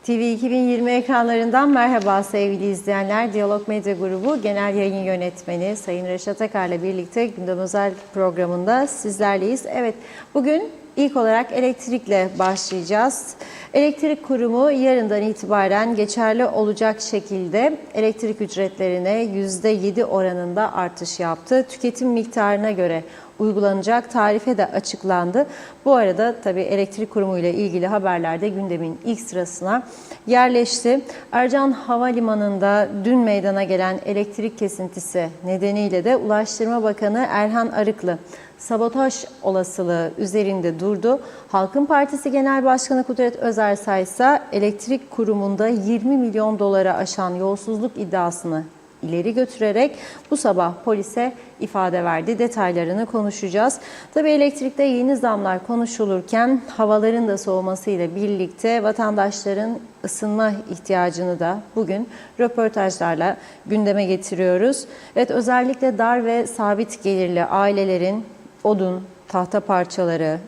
TV 2020 ekranlarından merhaba sevgili izleyenler. Diyalog Medya Grubu Genel Yayın Yönetmeni Sayın Reşat Akar'la birlikte Gündem Özel programında sizlerleyiz. Evet, bugün ilk olarak elektrikle başlayacağız. Elektrik Kurumu yarından itibaren geçerli olacak şekilde elektrik ücretlerine %7 oranında artış yaptı. Tüketim miktarına göre uygulanacak tarife de açıklandı. Bu arada tabii Elektrik Kurumu ile ilgili haberler de gündemin ilk sırasına yerleşti. Ercan Havalimanı'nda dün meydana gelen elektrik kesintisi nedeniyle de Ulaştırma Bakanı Erhan Arıklı sabotaj olasılığı üzerinde durdu. Halkın Partisi Genel Başkanı Kudret Özersay ise Elektrik Kurumu'nda 20 milyon dolara aşan yolsuzluk iddiasını ileri götürerek bu sabah polise ifade verdi. Detaylarını konuşacağız. Tabii elektrikte yeni zamlar konuşulurken havaların da soğumasıyla birlikte vatandaşların ısınma ihtiyacını da bugün röportajlarla gündeme getiriyoruz. Evet, özellikle dar ve sabit gelirli ailelerin odun, tahta parçaları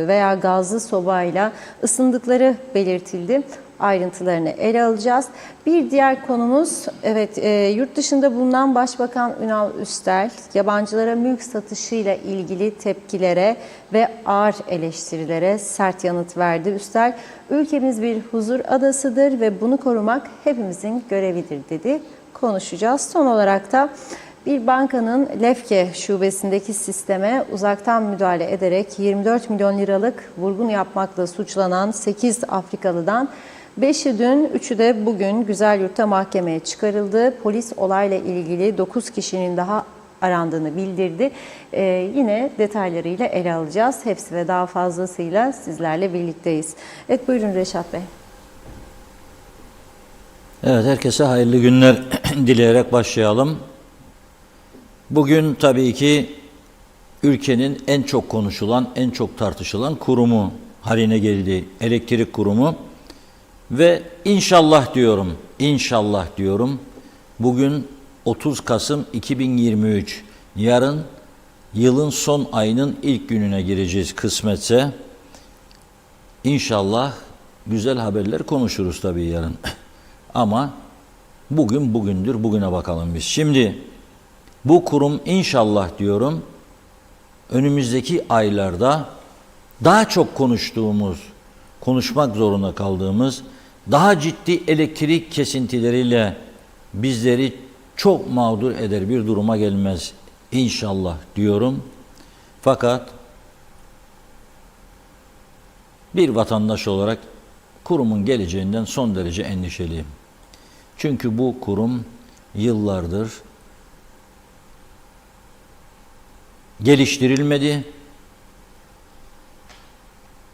veya gazlı sobayla ısındıkları belirtildi. Ayrıntılarını ele alacağız. Bir diğer konumuz, evet, yurt dışında bulunan Başbakan Ünal Üstel, yabancılara mülk satışıyla ilgili tepkilere ve ağır eleştirilere sert yanıt verdi. Üstel, ülkemiz bir huzur adasıdır ve bunu korumak hepimizin görevidir dedi. Konuşacağız. Son olarak da bir bankanın Lefke şubesindeki sisteme uzaktan müdahale ederek 24 milyon liralık vurgun yapmakla suçlanan 8 Afrikalı'dan 5'i dün, 3'ü de bugün Güzelyurt'ta mahkemeye çıkarıldı. Polis olayla ilgili 9 kişinin daha arandığını bildirdi. Yine detaylarıyla ele alacağız. Hepsi ve daha fazlasıyla sizlerle birlikteyiz. Evet, buyurun Reşat Bey. Evet, herkese hayırlı günler dileyerek başlayalım. Bugün tabii ki ülkenin en çok konuşulan, en çok tartışılan kurumu haline geldi Elektrik Kurumu. Ve inşallah diyorum, bugün 30 Kasım 2023, yarın yılın son ayının ilk gününe gireceğiz kısmetse. İnşallah güzel haberler konuşuruz tabii yarın. Ama bugün bugündür, bugüne bakalım biz. Şimdi bu kurum inşallah diyorum, önümüzdeki aylarda daha çok konuşmak zorunda kaldığımız, daha ciddi elektrik kesintileriyle bizleri çok mağdur eder bir duruma gelmez inşallah diyorum. Fakat bir vatandaş olarak kurumun geleceğinden son derece endişeliyim. Çünkü bu kurum yıllardır geliştirilmedi.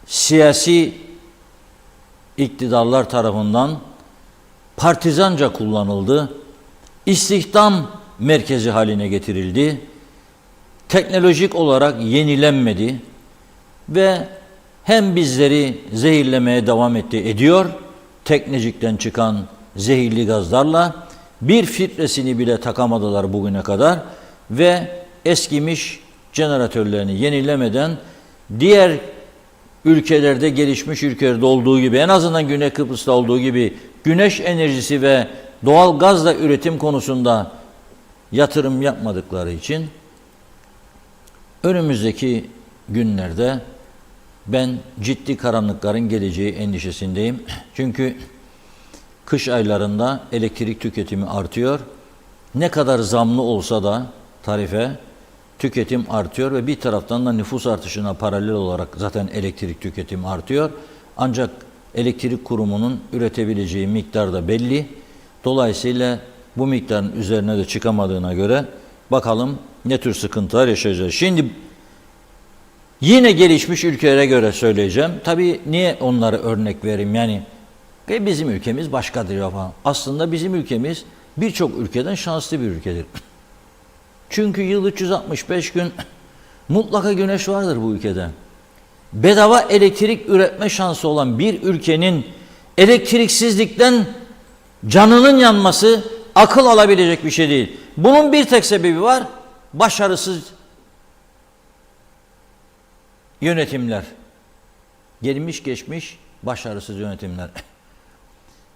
Siyasi iktidarlar tarafından partizanca kullanıldı. İstihdam merkezi haline getirildi. Teknolojik olarak yenilenmedi ve hem bizleri zehirlemeye devam ediyor, teknecikten çıkan zehirli gazlarla bir filtresini bile takamadılar bugüne kadar ve eskimiş jeneratörlerini yenilemeden diğer ülkelerde, gelişmiş ülkelerde olduğu gibi, en azından Güney Kıbrıs'ta olduğu gibi güneş enerjisi ve doğal gazla üretim konusunda yatırım yapmadıkları için önümüzdeki günlerde ben ciddi karanlıkların geleceği endişesindeyim. Çünkü kış aylarında elektrik tüketimi artıyor. Ne kadar zamlı olsa da tarife, tüketim artıyor ve bir taraftan da nüfus artışına paralel olarak zaten elektrik tüketimi artıyor. Ancak Elektrik Kurumu'nun üretebileceği miktar da belli. Dolayısıyla bu miktarın üzerine de çıkamadığına göre bakalım ne tür sıkıntılar yaşayacağız. Şimdi yine gelişmiş ülkelere göre söyleyeceğim. Tabii niye onlara örnek vereyim? Yani bizim ülkemiz başkadır ya falan. Aslında bizim ülkemiz birçok ülkeden şanslı bir ülkedir. Çünkü yıl 365 gün mutlaka güneş vardır bu ülkede. Bedava elektrik üretme şansı olan bir ülkenin elektriksizlikten canının yanması akıl alabilecek bir şey değil. Bunun bir tek sebebi var: başarısız yönetimler. Gelmiş geçmiş başarısız yönetimler.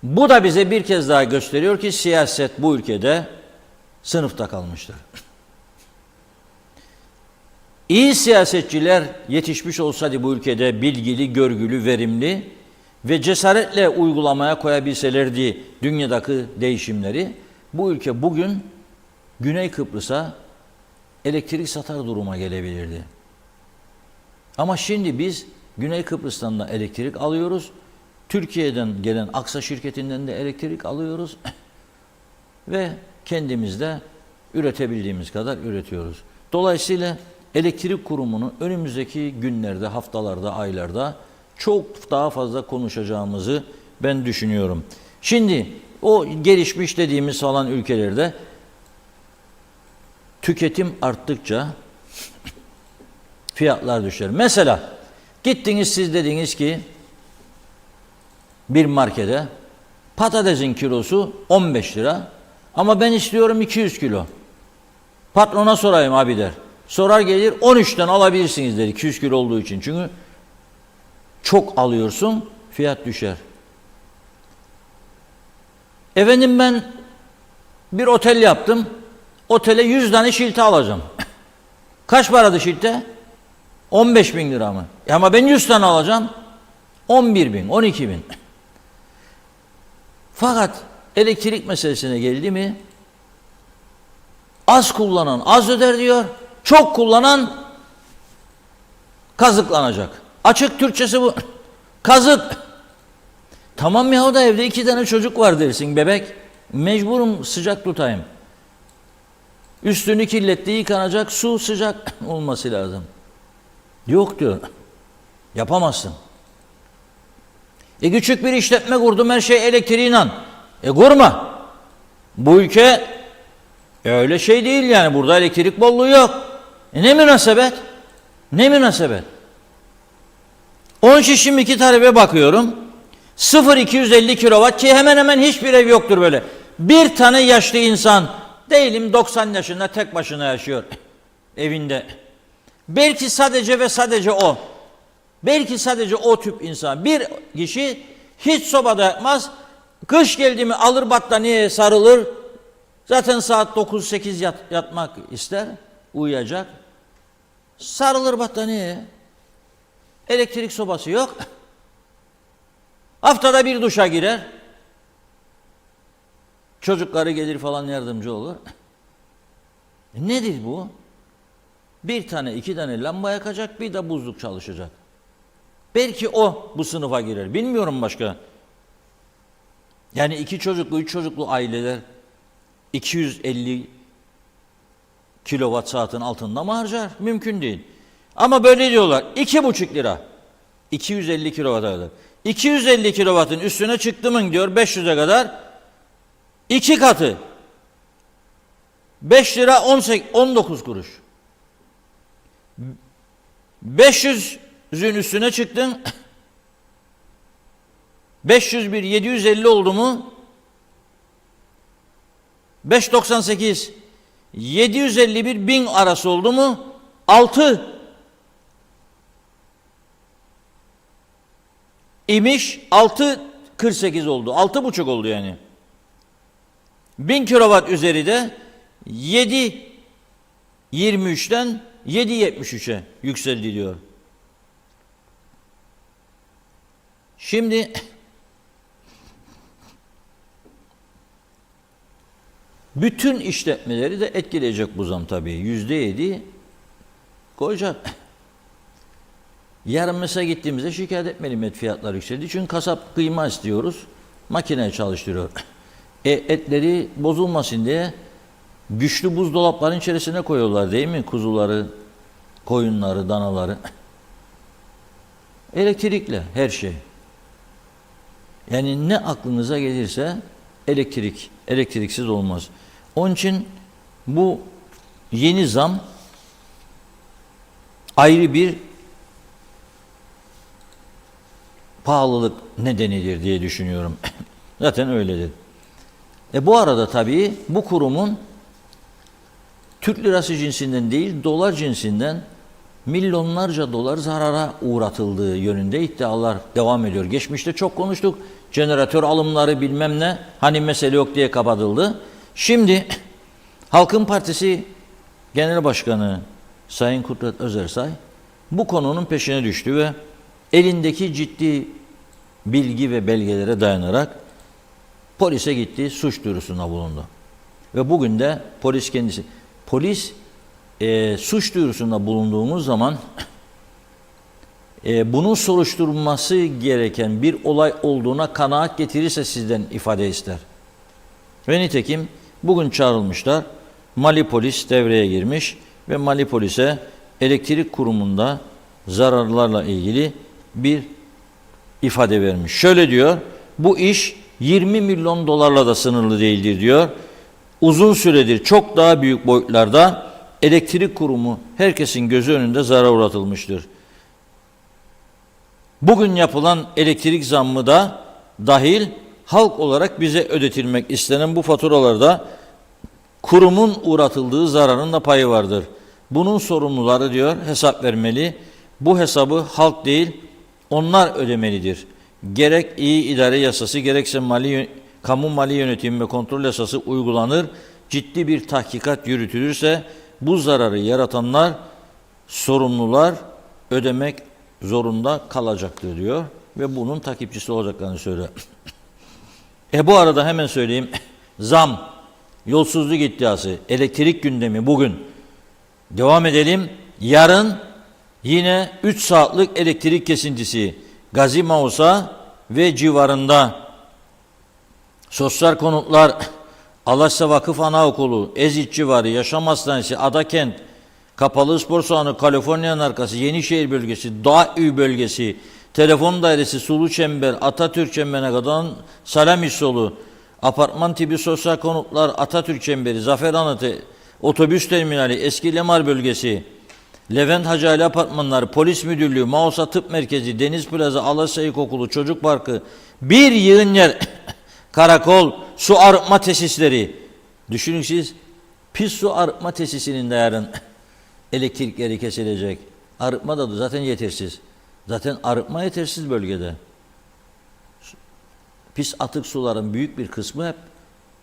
Bu da bize bir kez daha gösteriyor ki siyaset bu ülkede sınıfta kalmıştır. İyi siyasetçiler yetişmiş olsaydı bu ülkede bilgili, görgülü, verimli ve cesaretle uygulamaya koyabilselerdi dünyadaki değişimleri, bu ülke bugün Güney Kıbrıs'a elektrik satar duruma gelebilirdi. Ama şimdi biz Güney Kıbrıs'tan da elektrik alıyoruz. Türkiye'den gelen Aksa şirketinden de elektrik alıyoruz. Ve kendimiz de üretebildiğimiz kadar üretiyoruz. Dolayısıyla elektrik kurumunu önümüzdeki günlerde, haftalarda, aylarda çok daha fazla konuşacağımızı ben düşünüyorum. Şimdi o gelişmiş dediğimiz falan ülkelerde tüketim arttıkça fiyatlar düşer. Mesela gittiniz siz dediniz ki bir markete patatesin kilosu 15 lira ama ben istiyorum 200 kilo. Patrona sorayım abi der. Sorar gelir 13'ten alabilirsiniz der 200 kilo olduğu için. Çünkü çok alıyorsun fiyat düşer. Efendim ben bir otel yaptım. Otele 100 tane şilte alacağım. Kaç paradı şilte? 15 bin lira mı? Ama ben 100 tane alacağım. 11 bin, 12 bin. Fakat elektrik meselesine geldi mi az kullanan az öder diyor. Çok kullanan kazıklanacak. Açık Türkçesi bu. Kazık. Tamam ya, o da evde 2 tane çocuk var dersin bebek. Mecburum sıcak tutayım. Üstünü kirletti, yıkanacak, su sıcak olması lazım. Yok diyor. Yapamazsın. Küçük bir işletme kurdum, her şey elektriğiyle. Kurma. Bu ülke öyle şey değil yani. Burada elektrik bolluğu yok. Ne münasebet? Ne münasebet? 10 şişim 2 tarife bakıyorum. 0-250 kilowatt ki hemen hemen hiçbir ev yoktur böyle. Bir tane yaşlı insan, değilim 90 yaşında, tek başına yaşıyor evinde. Belki sadece ve sadece o. Belki sadece o tip insan. Bir kişi hiç sobada yapmaz. Kış geldi mi alır battaniyeye sarılır. Zaten saat 9-8 yatmak ister. Uyuyacak. Sarılır battaniyeye. Elektrik sobası yok. Haftada bir duşa girer. Çocukları gelir falan yardımcı olur. Nedir bu? Bir tane 2 tane lamba yakacak, bir de buzluk çalışacak. Belki o bu sınıfa girer. Bilmiyorum başka. Yani 2 çocuklu, 3 çocuklu aileler 250 kilowatt saatin altında mı harcar? Mümkün değil. Ama böyle diyorlar. 2,5 lira. 250 kilowatt'a kadar. 250 kilowattın üstüne çıktı mı diyor 500'e kadar 2 katı. 5 lira 19 kuruş. 500'ün üstüne çıktın. 501 750 oldu mu? 598 751 1000 arası oldu mu? 6 imiş, 6,48 oldu. 6,5 oldu yani. 1000 kilowatt üzeri de 7,23'ten 7,73'e yükseldi diyor. Şimdi bütün işletmeleri de etkileyecek bu zam tabii. %7 koyacak. Yarın mesela gittiğimizde şikayet etmeliyim, et fiyatları yükseldi. Çünkü kasap kıyma istiyoruz. Makineyi çalıştırıyor. Etleri bozulmasın diye güçlü buzdolapların içerisine koyuyorlar değil mi? Kuzuları, koyunları, danaları. Elektrikle her şey. Yani ne aklınıza gelirse elektriksiz olmaz. Onun için bu yeni zam ayrı bir pahalılık nedenidir diye düşünüyorum. Zaten öyledir. Bu arada tabii bu kurumun Türk lirası cinsinden değil, dolar cinsinden milyonlarca dolar zarara uğratıldığı yönünde iddialar devam ediyor. Geçmişte çok konuştuk. Jeneratör alımları bilmem ne, hani mesele yok diye kapatıldı. Şimdi Halkın Partisi Genel Başkanı Sayın Kudret Özersay bu konunun peşine düştü ve elindeki ciddi bilgi ve belgelere dayanarak polise gitti, suç duyurusunda bulundu. Ve bugün de polis suç duyurusunda bulunduğumuz zaman bunun soruşturulması gereken bir olay olduğuna kanaat getirirse sizden ifade ister. Ve nitekim bugün çağrılmışlar. Mali polis devreye girmiş ve Mali polise elektrik kurumunda zararlarla ilgili bir ifade vermiş. Şöyle diyor, bu iş 20 milyon dolarla da sınırlı değildir diyor. Uzun süredir çok daha büyük boyutlarda elektrik kurumu herkesin gözü önünde zarar uğratılmıştır. Bugün yapılan elektrik zammı da dahil halk olarak bize ödetilmek istenen bu faturalarda kurumun uğratıldığı zararın da payı vardır. Bunun sorumluları diyor hesap vermeli. Bu hesabı halk değil onlar ödemelidir. Gerek iyi idare yasası gerekse kamu mali yönetimi ve kontrol yasası uygulanır. Ciddi bir tahkikat yürütülürse bu zararı yaratanlar, sorumlular ödemek zorunda kalacaktır diyor ve bunun takipçisi olacaklarını söylüyor. Bu arada hemen söyleyeyim. Zam, yolsuzluk iddiası, elektrik gündemi bugün. Devam edelim. Yarın yine 3 saatlik elektrik kesintisi Gazi Mausa ve civarında. Sosyal konutlar, Alaşsa Vakıf Anaokulu, Ezit civarı, Yaşam Hastanesi, Adakent, Kapalı Spor Salonu, Kaliforniya'nın arkası, Yenişehir bölgesi, Dağüy bölgesi, Telefon Dairesi, Sulu Çember, Atatürk Çemberi'ne kadar Salamis Yolu, apartman tipi sosyal konutlar, Atatürk Çemberi, Zafer Anıtı, Otobüs Terminali, Eski Lemar bölgesi, Levent Hacı Ali Apartmanları, Polis Müdürlüğü, Mausa Tıp Merkezi, Deniz Plaza, Alasya İlkokulu, Çocuk Parkı, bir yığın yer, karakol, su arıtma tesisleri. Düşünün siz, pis su arıtma tesisinin de yarın elektrikleri kesilecek. Arıtma da zaten yetersiz. Zaten arıtma yetersiz bölgede. Pis atık suların büyük bir kısmı hep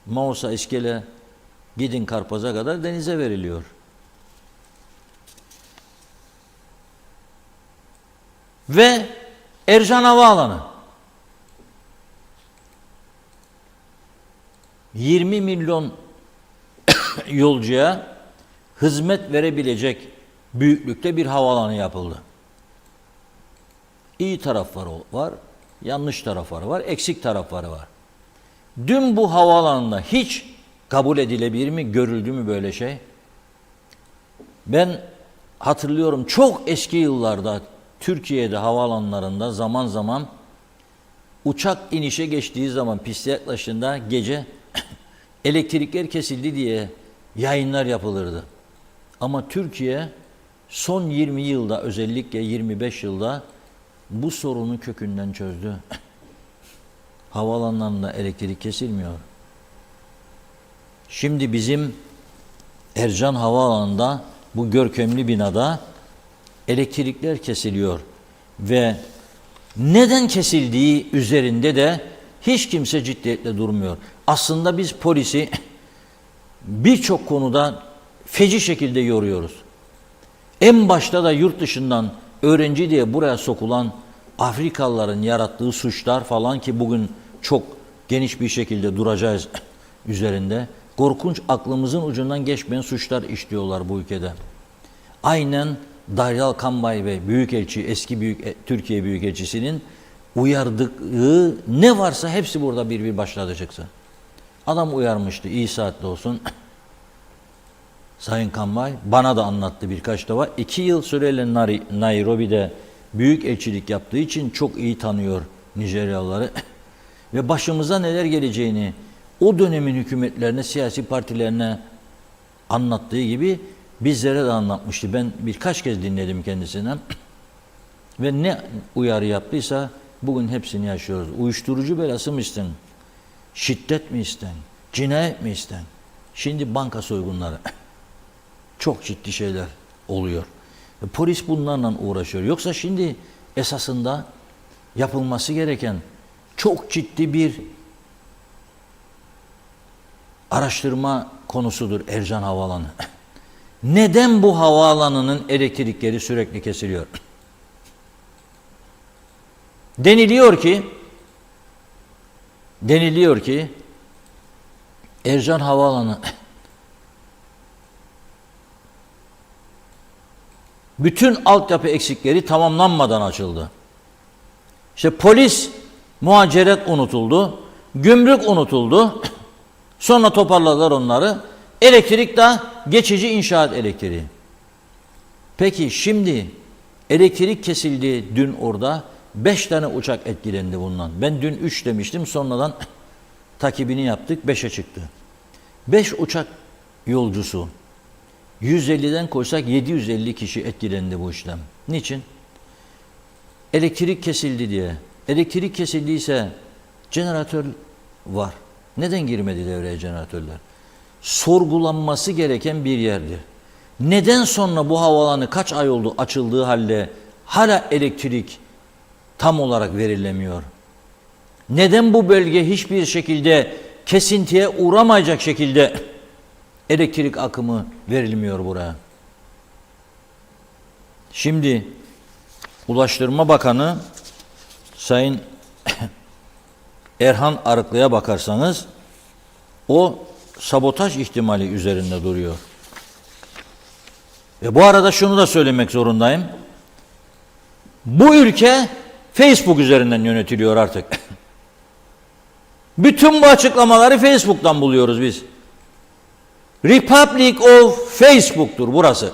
Mausa, İskele, gidin Karpaz'a kadar denize veriliyor. Ve Ercan Havaalanı 20 milyon yolcuya hizmet verebilecek büyüklükte bir havaalanı yapıldı. İyi tarafları var, yanlış tarafları var, eksik tarafları var. Dün bu havaalanında hiç kabul edilebilir mi, görüldü mü böyle şey? Ben hatırlıyorum çok eski yıllarda Türkiye'de havaalanlarında zaman zaman uçak inişe geçtiği zaman piste yaklaştığında gece elektrikler kesildi diye yayınlar yapılırdı. Ama Türkiye son 20 yılda özellikle 25 yılda bu sorunu kökünden çözdü. Havaalanlarında elektrik kesilmiyor. Şimdi bizim Ercan Havaalanı'nda bu görkemli binada elektrikler kesiliyor ve neden kesildiği üzerinde de hiç kimse ciddiyetle durmuyor. Aslında biz polisi birçok konuda feci şekilde yoruyoruz. En başta da yurt dışından öğrenci diye buraya sokulan Afrikalıların yarattığı suçlar falan ki bugün çok geniş bir şekilde duracağız üzerinde. Korkunç aklımızın ucundan geçmeyen suçlar işliyorlar bu ülkede. Aynen Daryal Kambay ve Büyükelçi, eski Türkiye Büyükelçisi'nin uyardığı ne varsa hepsi burada bir başladı çıksa. Adam uyarmıştı, iyi saatli olsun. Sayın Kambay bana da anlattı birkaç defa. 2 yıl süreyle Nairobi'de büyükelçilik yaptığı için çok iyi tanıyor Nijeryalıları. Ve başımıza neler geleceğini o dönemin hükümetlerine, siyasi partilerine anlattığı gibi bizlere de anlatmıştı. Ben birkaç kez dinledim kendisinden. Ve ne uyarı yaptıysa bugün hepsini yaşıyoruz. Uyuşturucu belası mı isten? Şiddet mi isten? Cinayet mi isten? Şimdi banka soygunları. Çok ciddi şeyler oluyor. Polis bunlarla uğraşıyor. Yoksa şimdi esasında yapılması gereken çok ciddi bir araştırma konusudur Ercan Havaalanı. Neden bu havaalanının elektrikleri sürekli kesiliyor? Deniliyor ki Ercan Havaalanı bütün altyapı eksikleri tamamlanmadan açıldı. İşte polis, muhaciret unutuldu, gümrük unutuldu. Sonra toparladılar onları. Elektrik de geçici inşaat elektriği. Peki şimdi elektrik kesildi dün orada. 5 tane uçak etkilendi bundan. Ben dün 3 demiştim. Sonradan takibini yaptık. 5'e çıktı. 5 uçak yolcusu. 150'den koysak 750 kişi etkilendi bu işlem. Niçin? Elektrik kesildi diye. Elektrik kesildiyse jeneratör var. Neden girmedi devreye jeneratörler? Sorgulanması gereken bir yerdir. Neden sonra bu havaalanı kaç ay oldu açıldığı halde hala elektrik tam olarak verilemiyor? Neden bu bölge hiçbir şekilde kesintiye uğramayacak şekilde elektrik akımı verilmiyor buraya? Şimdi Ulaştırma Bakanı Sayın Erhan Arıklı'ya bakarsanız o sabotaj ihtimali üzerinde duruyor. Bu arada şunu da söylemek zorundayım. Bu ülke Facebook üzerinden yönetiliyor artık. Bütün bu açıklamaları Facebook'tan buluyoruz biz. Republic of Facebook'tur burası.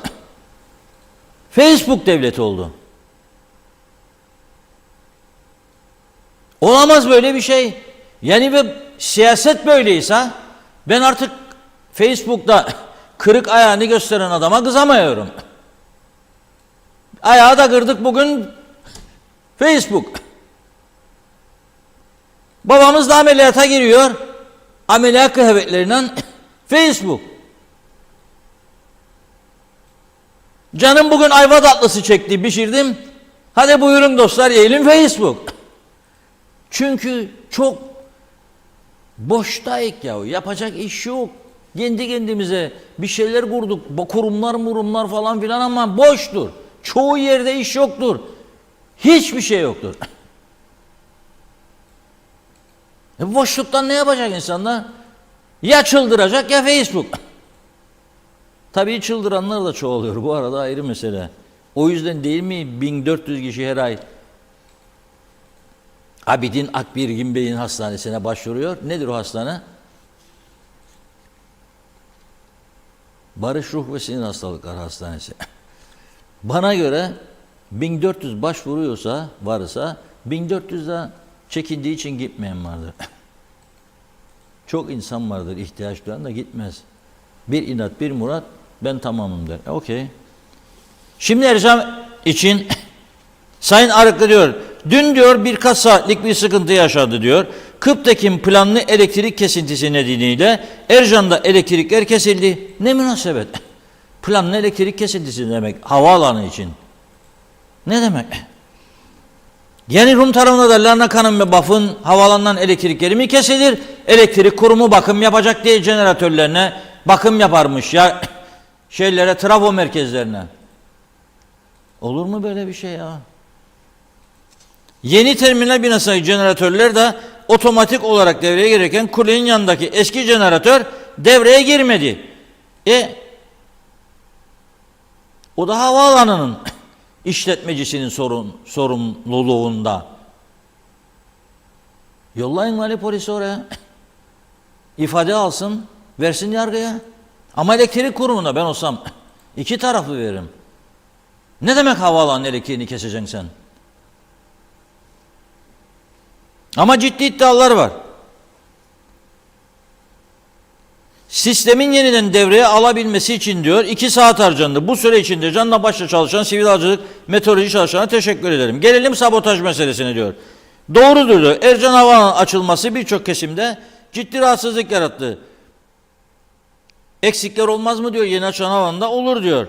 Facebook devleti oldu. Olamaz böyle bir şey. Yani ve siyaset böyleyse ben artık Facebook'ta kırık ayağını gösteren adama kızamıyorum. Ayağı da kırdık bugün Facebook. Babamız da ameliyata giriyor. Ameliyat kıyafetlerinden Facebook. Canım bugün ayva tatlısı çekti, pişirdim. Hadi buyurun dostlar yiyelim Facebook. Çünkü çok boştayık ya. Yapacak iş yok. Kendi kendimize bir şeyler kurduk. Kurumlar falan filan ama boştur. Çoğu yerde iş yoktur. Hiçbir şey yoktur. Boşluktan ne yapacak insanlar? Ya çıldıracak ya Facebook. Tabii çıldıranlar da çoğalıyor. Bu arada ayrı mesele. O yüzden değil mi 1400 kişi her ay Abidin Akbirgin Bey'in hastanesine başvuruyor. Nedir o hastane? Barış Ruh ve Sinir Hastalıkları Hastanesi. Bana göre 1400 başvuruyorsa, varsa 1400 de çekindiği için gitmeyen vardır. Çok insan vardır ihtiyaç duyan da gitmez. Bir inat, bir murat, ben tamamım der. Okey. Şimdi Ercan için Sayın Arıklı diyor, dün diyor birkaç saatlik bir sıkıntı yaşadı diyor. Kıptekin planlı elektrik kesintisi nedeniyle Ercan'da elektrikler kesildi. Ne münasebet? Planlı elektrik kesintisi demek havaalanı için. Ne demek? Yani Rum tarafında da Larnakan'ın ve Baf'ın havaalanından elektrikleri mi kesilir? Elektrik kurumu bakım yapacak diye jeneratörlerine bakım yaparmış ya şeylere, trafo merkezlerine. Olur mu böyle bir şey ya? Yeni terminal binasındaki jeneratörler de otomatik olarak devreye girerken kulenin yanındaki eski jeneratör devreye girmedi. O da havaalanının işletmecisinin sorumluluğunda. Yollayın vali polisi oraya. İfade alsın, versin yargıya. Ama elektrik kurumuna ben olsam 2 taraflı veririm. Ne demek havaalanının elektriğini keseceksin sen? Ama ciddi iddialar var. Sistemin yeniden devreye alabilmesi için diyor 2 saat harcandı. Bu süre içinde canla başla çalışan sivil havacılık meteoroloji çalışanlara teşekkür ederim. Gelelim sabotaj meselesine diyor. Doğrudur diyor. Ercan Havaalanı'nın açılması birçok kesimde ciddi rahatsızlık yarattı. Eksikler olmaz mı diyor yeni açılan havaalanında? Olur diyor.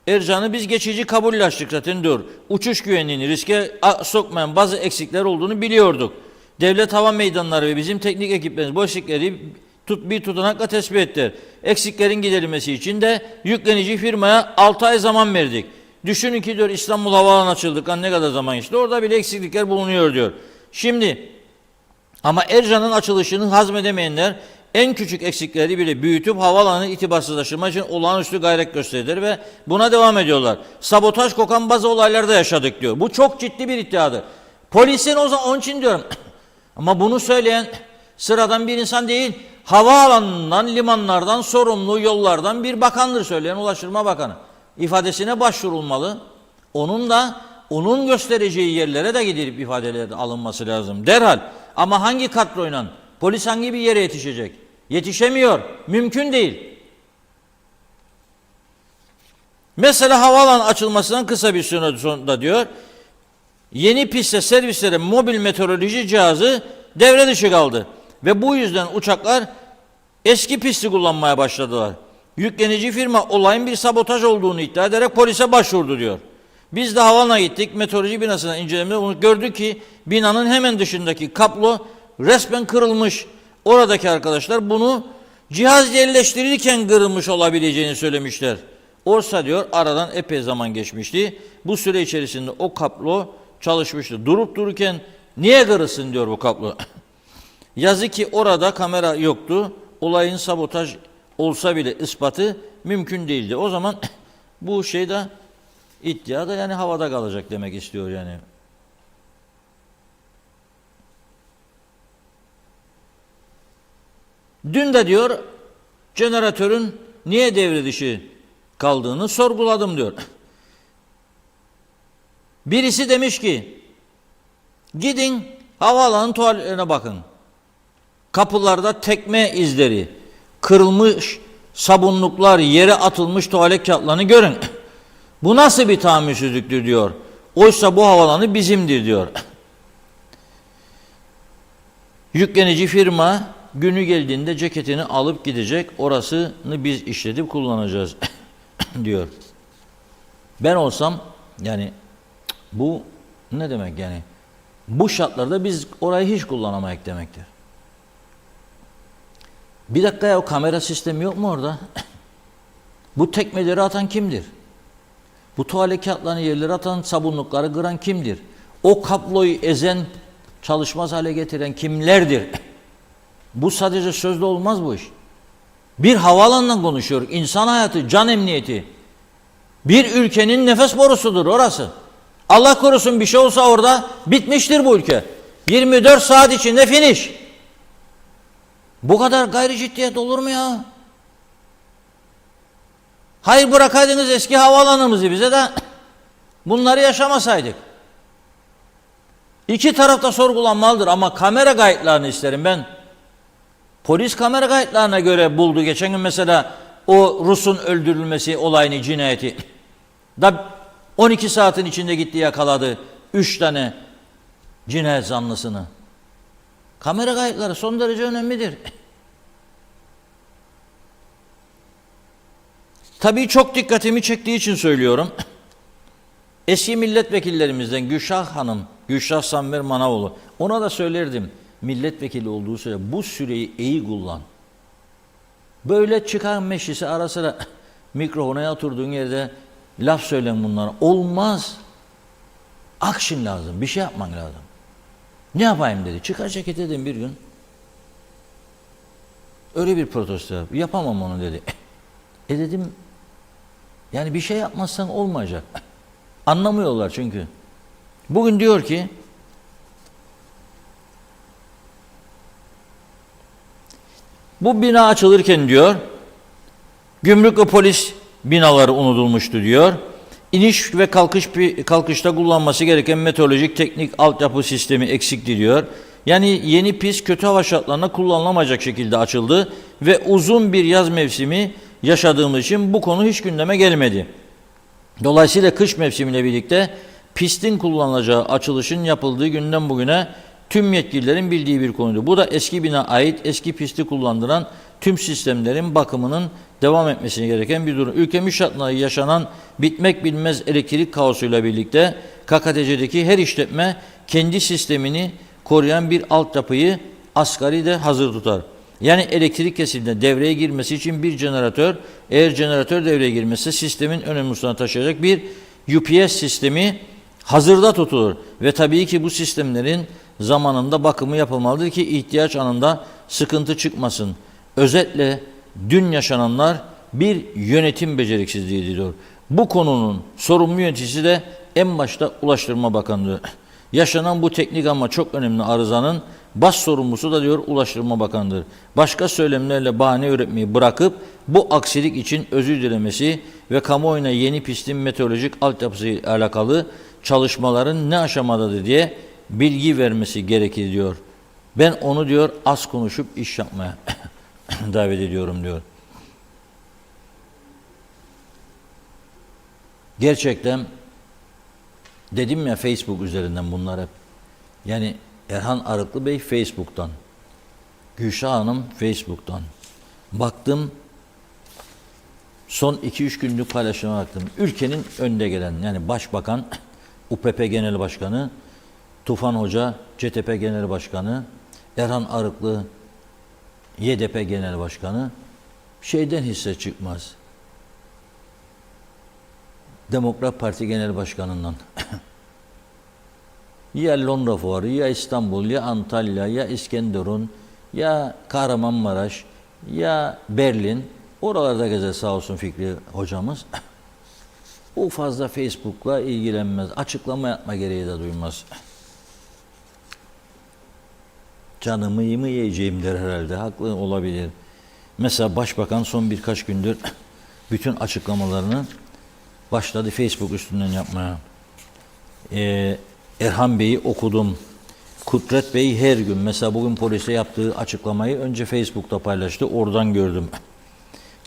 Ercan'ı biz geçici kabullaştık zaten diyor. Uçuş güvenliğini riske sokmayan bazı eksikler olduğunu biliyorduk. Devlet Hava Meydanları ve bizim teknik ekiplerimiz bu eksikleri bir tutanakla tespit ettiler. Eksiklerin giderilmesi için de yüklenici firmaya 6 ay zaman verdik. Düşünün ki diyor İstanbul Havaalanı açıldık. Ne kadar zaman geçti. Orada bile eksiklikler bulunuyor diyor. Şimdi ama Ercan'ın açılışını hazmedemeyenler en küçük eksikleri bile büyütüp havaalanını itibarsızlaştırmak için olağanüstü gayret gösterdiler ve buna devam ediyorlar. Sabotaj kokan bazı olaylar da yaşadık diyor. Bu çok ciddi bir iddiadır. Polisin o zaman onun için diyorum. Ama bunu söyleyen sıradan bir insan değil. Havaalanından, limanlardan, sorumlu yollardan bir bakandır söyleyen Ulaştırma Bakanı. İfadesine başvurulmalı. Onun göstereceği yerlere de gidilip ifadeler alınması lazım. Derhal. Ama hangi kadroyla? Polis hangi bir yere yetişecek? Yetişemiyor. Mümkün değil. Mesela havaalanı açılmasından kısa bir süre sonra diyor, yeni pistte servislere mobil meteoroloji cihazı devre dışı kaldı. Ve bu yüzden uçaklar eski pisti kullanmaya başladılar. Yüklenici firma olayın bir sabotaj olduğunu iddia ederek polise başvurdu diyor. Biz de havaalanına gittik. Meteoroloji binasına incelemede gördük ki binanın hemen dışındaki kablo resmen kırılmış. Oradaki arkadaşlar bunu cihaz yerleştirirken kırılmış olabileceğini söylemişler. Oysa diyor aradan epey zaman geçmişti. Bu süre içerisinde o kablo çalışmıştı. Durup dururken niye kırılsın diyor bu kablo. Yazık ki orada kamera yoktu. Olayın sabotaj olsa bile ispatı mümkün değildi. O zaman bu şey de iddia da yani havada kalacak demek istiyor yani. Dün de diyor jeneratörün niye devre dışı kaldığını sorguladım diyor. Birisi demiş ki gidin havaalanı tuvaletlerine bakın. Kapılarda tekme izleri, kırılmış sabunluklar, yere atılmış tuvalet kağıtlarını görün. Bu nasıl bir tahammülsüzlüktür diyor. Oysa bu havaalanı bizimdir diyor. Yüklenici firma günü geldiğinde ceketini alıp gidecek. Orasını biz işletip kullanacağız diyor. Ben olsam yani bu ne demek yani? Bu şartlarda biz orayı hiç kullanamayız demektir. Bir dakika ya, o kamera sistemi yok mu orada? Bu tekmeleri atan kimdir? Bu tuvalet kağıtlarını yerlere atan, sabunlukları kıran kimdir? O kabloyu ezen, çalışmaz hale getiren kimlerdir? Bu sadece sözde olmaz bu iş. Bir havaalanından konuşuyoruz. İnsan hayatı, can emniyeti. Bir ülkenin nefes borusudur orası. Allah korusun bir şey olsa orada bitmiştir bu ülke. 24 saat içinde finish. Bu kadar gayri ciddiyet olur mu ya? Hayır bırakaydınız eski havaalanımızı bize de bunları yaşamasaydık. İki tarafta sorgulanmalıdır ama kamera kayıtlarını isterim ben. Polis kamera kayıtlarına göre buldu. Geçen gün mesela o Rus'un öldürülmesi olayını, cinayeti. Da 12 saatin içinde gitti yakaladı 3 tane cinayet zanlısını. Kamera kayıtları son derece önemlidir. Tabii çok dikkatimi çektiği için söylüyorum. Eski milletvekillerimizden Gülşah Hanım, Gülşah Samver Manavoğlu, ona da söylerdim. Milletvekili olduğu süre bu süreyi iyi kullan. Böyle çıkan meclisi ara sıra mikrofona oturduğun yerde laf söylen bunlara. Olmaz. Action lazım. Bir şey yapman lazım. Ne yapayım dedi. Çıkar ceket dedim bir gün. Öyle bir protesto yap. Yapamam onu dedi. Dedim yani bir şey yapmazsan olmayacak. Anlamıyorlar çünkü. Bugün diyor ki bu bina açılırken diyor gümrük ve polis binaları unutulmuştu diyor. İniş ve kalkışta kullanması gereken meteorolojik teknik altyapı sistemi eksikti diyor. Yani yeni pist kötü hava şartlarına kullanılamayacak şekilde açıldı ve uzun bir yaz mevsimi yaşadığımız için bu konu hiç gündeme gelmedi. Dolayısıyla kış mevsimiyle birlikte pistin kullanılacağı açılışın yapıldığı günden bugüne tüm yetkililerin bildiği bir konuydu. Bu da eski bina ait eski pisti kullandıran tüm sistemlerin bakımının devam etmesine gereken bir durum. Ülkemiz şartlarında yaşanan bitmek bilmez elektrik kaosuyla birlikte KKTC'deki her işletme kendi sistemini koruyan bir altyapıyı asgari de hazır tutar. Yani elektrik kesildiğinde devreye girmesi için bir jeneratör, eğer jeneratör devreye girmezse sistemin önemli hususlarını taşıyacak bir UPS sistemi hazırda tutulur. Ve tabii ki bu sistemlerin zamanında bakımı yapılmalıdır ki ihtiyaç anında sıkıntı çıkmasın. Özetle dün yaşananlar bir yönetim beceriksizliğidir. Bu konunun sorumlu yöneticisi de en başta Ulaştırma Bakanlığı. Yaşanan bu teknik ama çok önemli arızanın baş sorumlusu da diyor Ulaştırma Bakanı'dır. Başka söylemlerle bahane üretmeyi bırakıp bu aksilik için özür dilemesi ve kamuoyuna yeni pistin meteorolojik altyapısı ile alakalı çalışmaların ne aşamadadır diye bilgi vermesi gerekir diyor. Ben onu diyor az konuşup iş yapmaya davet ediyorum diyor. Gerçekten dedim ya Facebook üzerinden bunlar hep. Yani Erhan Arıklı Bey Facebook'tan, Gülşah Hanım Facebook'tan. Baktım, son 2-3 günlük paylaşıma baktım. Ülkenin önde gelen, yani Başbakan, UPP Genel Başkanı, Tufan Hoca, CTP Genel Başkanı, Erhan Arıklı, YDP Genel Başkanı, şeyden hisse çıkmaz. Demokrat Parti Genel Başkanı'ndan. Ya Londra Fuarı, ya İstanbul, ya Antalya, ya İskenderun, ya Kahramanmaraş, ya Berlin. Oralarda gezer sağ olsun Fikri hocamız. O fazla Facebook'la ilgilenmez. Açıklama yapma gereği de duymaz. Canımı mı yiyeceğim der herhalde. Haklı olabilir. Mesela Başbakan son birkaç gündür bütün açıklamalarını başladı Facebook üstünden yapmaya. Erhan Bey'i okudum. Kudret Bey her gün, mesela bugün polise yaptığı açıklamayı önce Facebook'ta paylaştı. Oradan gördüm.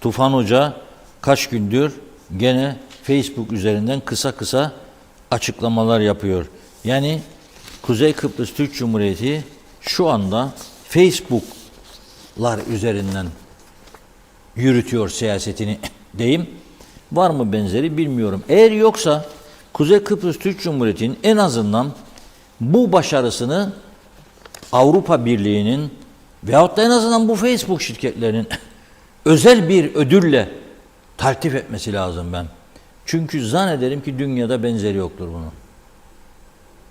Tufan Hoca kaç gündür gene Facebook üzerinden kısa kısa açıklamalar yapıyor. Yani Kuzey Kıbrıs Türk Cumhuriyeti şu anda Facebook'lar üzerinden yürütüyor siyasetini diyeyim. Var mı benzeri bilmiyorum. Eğer yoksa Kuzey Kıbrıs Türk Cumhuriyeti'nin en azından bu başarısını Avrupa Birliği'nin veyahut da en azından bu Facebook şirketlerinin özel bir ödülle taltif etmesi lazım ben. Çünkü zannederim ki dünyada benzeri yoktur bunun.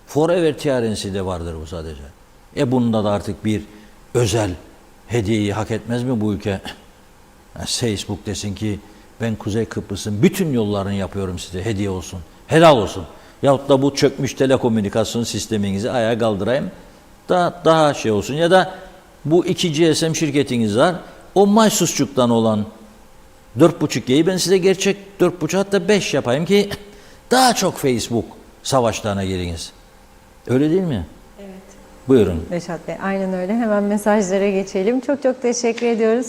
Forever TRNC de vardır bu sadece. Bunda da artık bir özel hediyeyi hak etmez mi bu ülke? Yani Facebook desin ki ben Kuzey Kıbrıs'ın bütün yollarını yapıyorum size, hediye olsun. Helal olsun. Yahut da bu çökmüş telekomünikasyon sisteminizi ayağa kaldırayım da daha şey olsun. Ya da bu 2 GSM şirketiniz var. O Maysusçuk'tan olan 4.5G'yi ben size gerçek 4.5 hatta 5 yapayım ki daha çok Facebook savaşlarına giriniz. Öyle değil mi? Evet. Buyurun. Reşat Bey, aynen öyle. Hemen mesajlara geçelim. Çok çok teşekkür ediyoruz.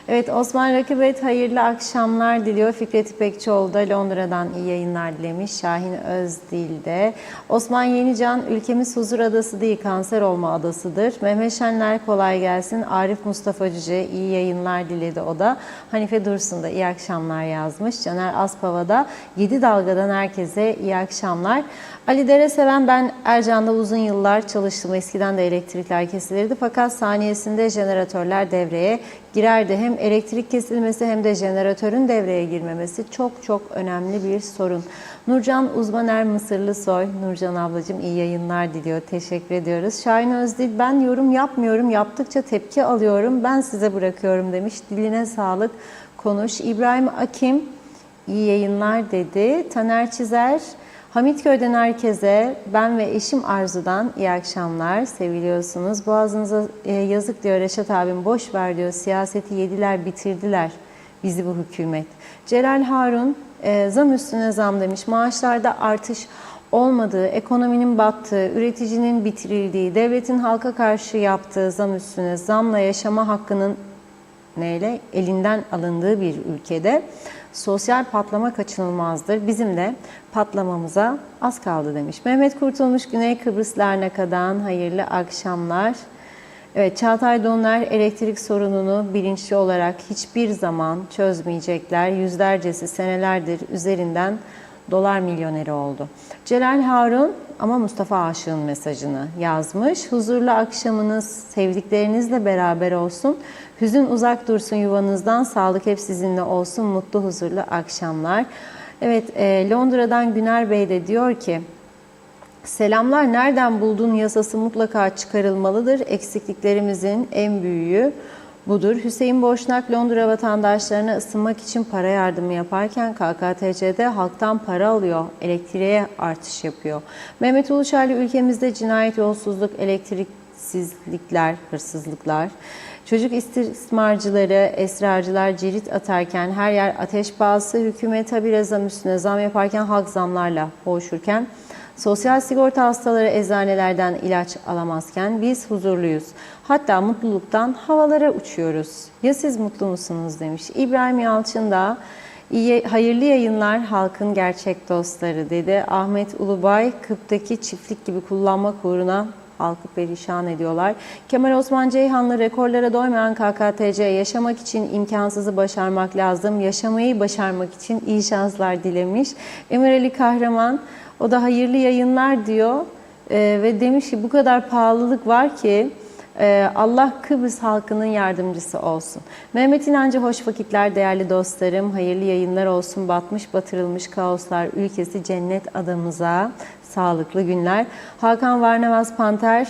Evet, Osman Rakibet hayırlı akşamlar diliyor. Fikret İpekçioğlu da Londra'dan iyi yayınlar dilemiş. Şahin Özdil de. Osman Yenican, ülkemiz huzur adası değil kanser olma adasıdır. Mehmet Şenler kolay gelsin. Arif Mustafa Cüce iyi yayınlar diledi o da. Hanife Dursun da iyi akşamlar yazmış. Caner Aspava da 7 dalgadan herkese iyi akşamlar. Ali Dereseven, ben Ercan'da uzun yıllar çalıştım. Eskiden de elektrikler kesilirdi fakat saniyesinde jeneratörler devreye girerdi. Hem elektrik kesilmesi hem de jeneratörün devreye girmemesi çok çok önemli bir sorun. Nurcan Uzmaner Mısırlısoy, Nurcan ablacığım iyi yayınlar diliyor. Teşekkür ediyoruz. Şahin Özdil, ben yorum yapmıyorum, yaptıkça tepki alıyorum. Ben size bırakıyorum demiş. Diline sağlık, konuş. İbrahim Akim iyi yayınlar dedi. Taner Çizer, Hamitköy'den herkese ben ve eşim Arzu'dan iyi akşamlar, seviliyorsunuz. Boğazınıza yazık diyor Reşat abim, boş ver diyor, siyaseti yediler bitirdiler bizi bu hükümet. Celal Harun, zam üstüne zam demiş, maaşlarda artış olmadığı, ekonominin battığı, üreticinin bitirildiği, devletin halka karşı yaptığı zam üstüne zamla yaşama hakkının elinden alındığı bir ülkede Sosyal patlama kaçınılmazdır. Bizim de patlamamıza az kaldı demiş. Mehmet Kurtulmuş Güney Kıbrıs Larnaka'dan hayırlı akşamlar. Evet, Çağatay Donlar elektrik sorununu bilinçli olarak hiçbir zaman çözmeyecekler. Yüzlercesi senelerdir üzerinden dolar milyoneri oldu. Celal Harun ama Mustafa Aşık'ın mesajını yazmış. Huzurlu akşamınız sevdiklerinizle beraber olsun. Hüzün uzak dursun yuvanızdan. Sağlık hep sizinle olsun. Mutlu huzurlu akşamlar. Evet, Londra'dan Güner Bey de diyor ki, selamlar, nereden buldun yasası mutlaka çıkarılmalıdır. Eksikliklerimizin en büyüğü budur. Hüseyin Boşnak, Londra vatandaşlarına ısınmak için para yardımı yaparken KKTC'de halktan para alıyor, elektriğe artış yapıyor. Mehmet Uluçaylı, ülkemizde cinayet, yolsuzluk, elektriksizlikler, hırsızlıklar, çocuk istismarcıları, esrarcılar cirit atarken, her yer ateş pahası, hükümet habire zam üstüne zam yaparken, halk zamlarla boğuşurken, sosyal sigorta hastaları eczanelerden ilaç alamazken biz huzurluyuz. Hatta mutluluktan havalara uçuyoruz. Ya siz mutlu musunuz demiş. İbrahim Yalçın da hayırlı yayınlar halkın gerçek dostları dedi. Ahmet Ulubay, Kıp'taki çiftlik gibi kullanmak uğruna halkı perişan ediyorlar. Kemal Osman Ceyhanlı, rekorlara doymayan KKTC, yaşamak için imkansızı başarmak lazım. Yaşamayı başarmak için iyi şanslar dilemiş. Emir Ali Kahraman, o da hayırlı yayınlar diyor ve demiş ki bu kadar pahalılık var ki Allah Kıbrıs halkının yardımcısı olsun. Mehmet İnancı, hoş vakitler değerli dostlarım. Hayırlı yayınlar olsun. Batmış batırılmış kaoslar ülkesi cennet adamıza. Sağlıklı günler. Hakan Varnavaz Panter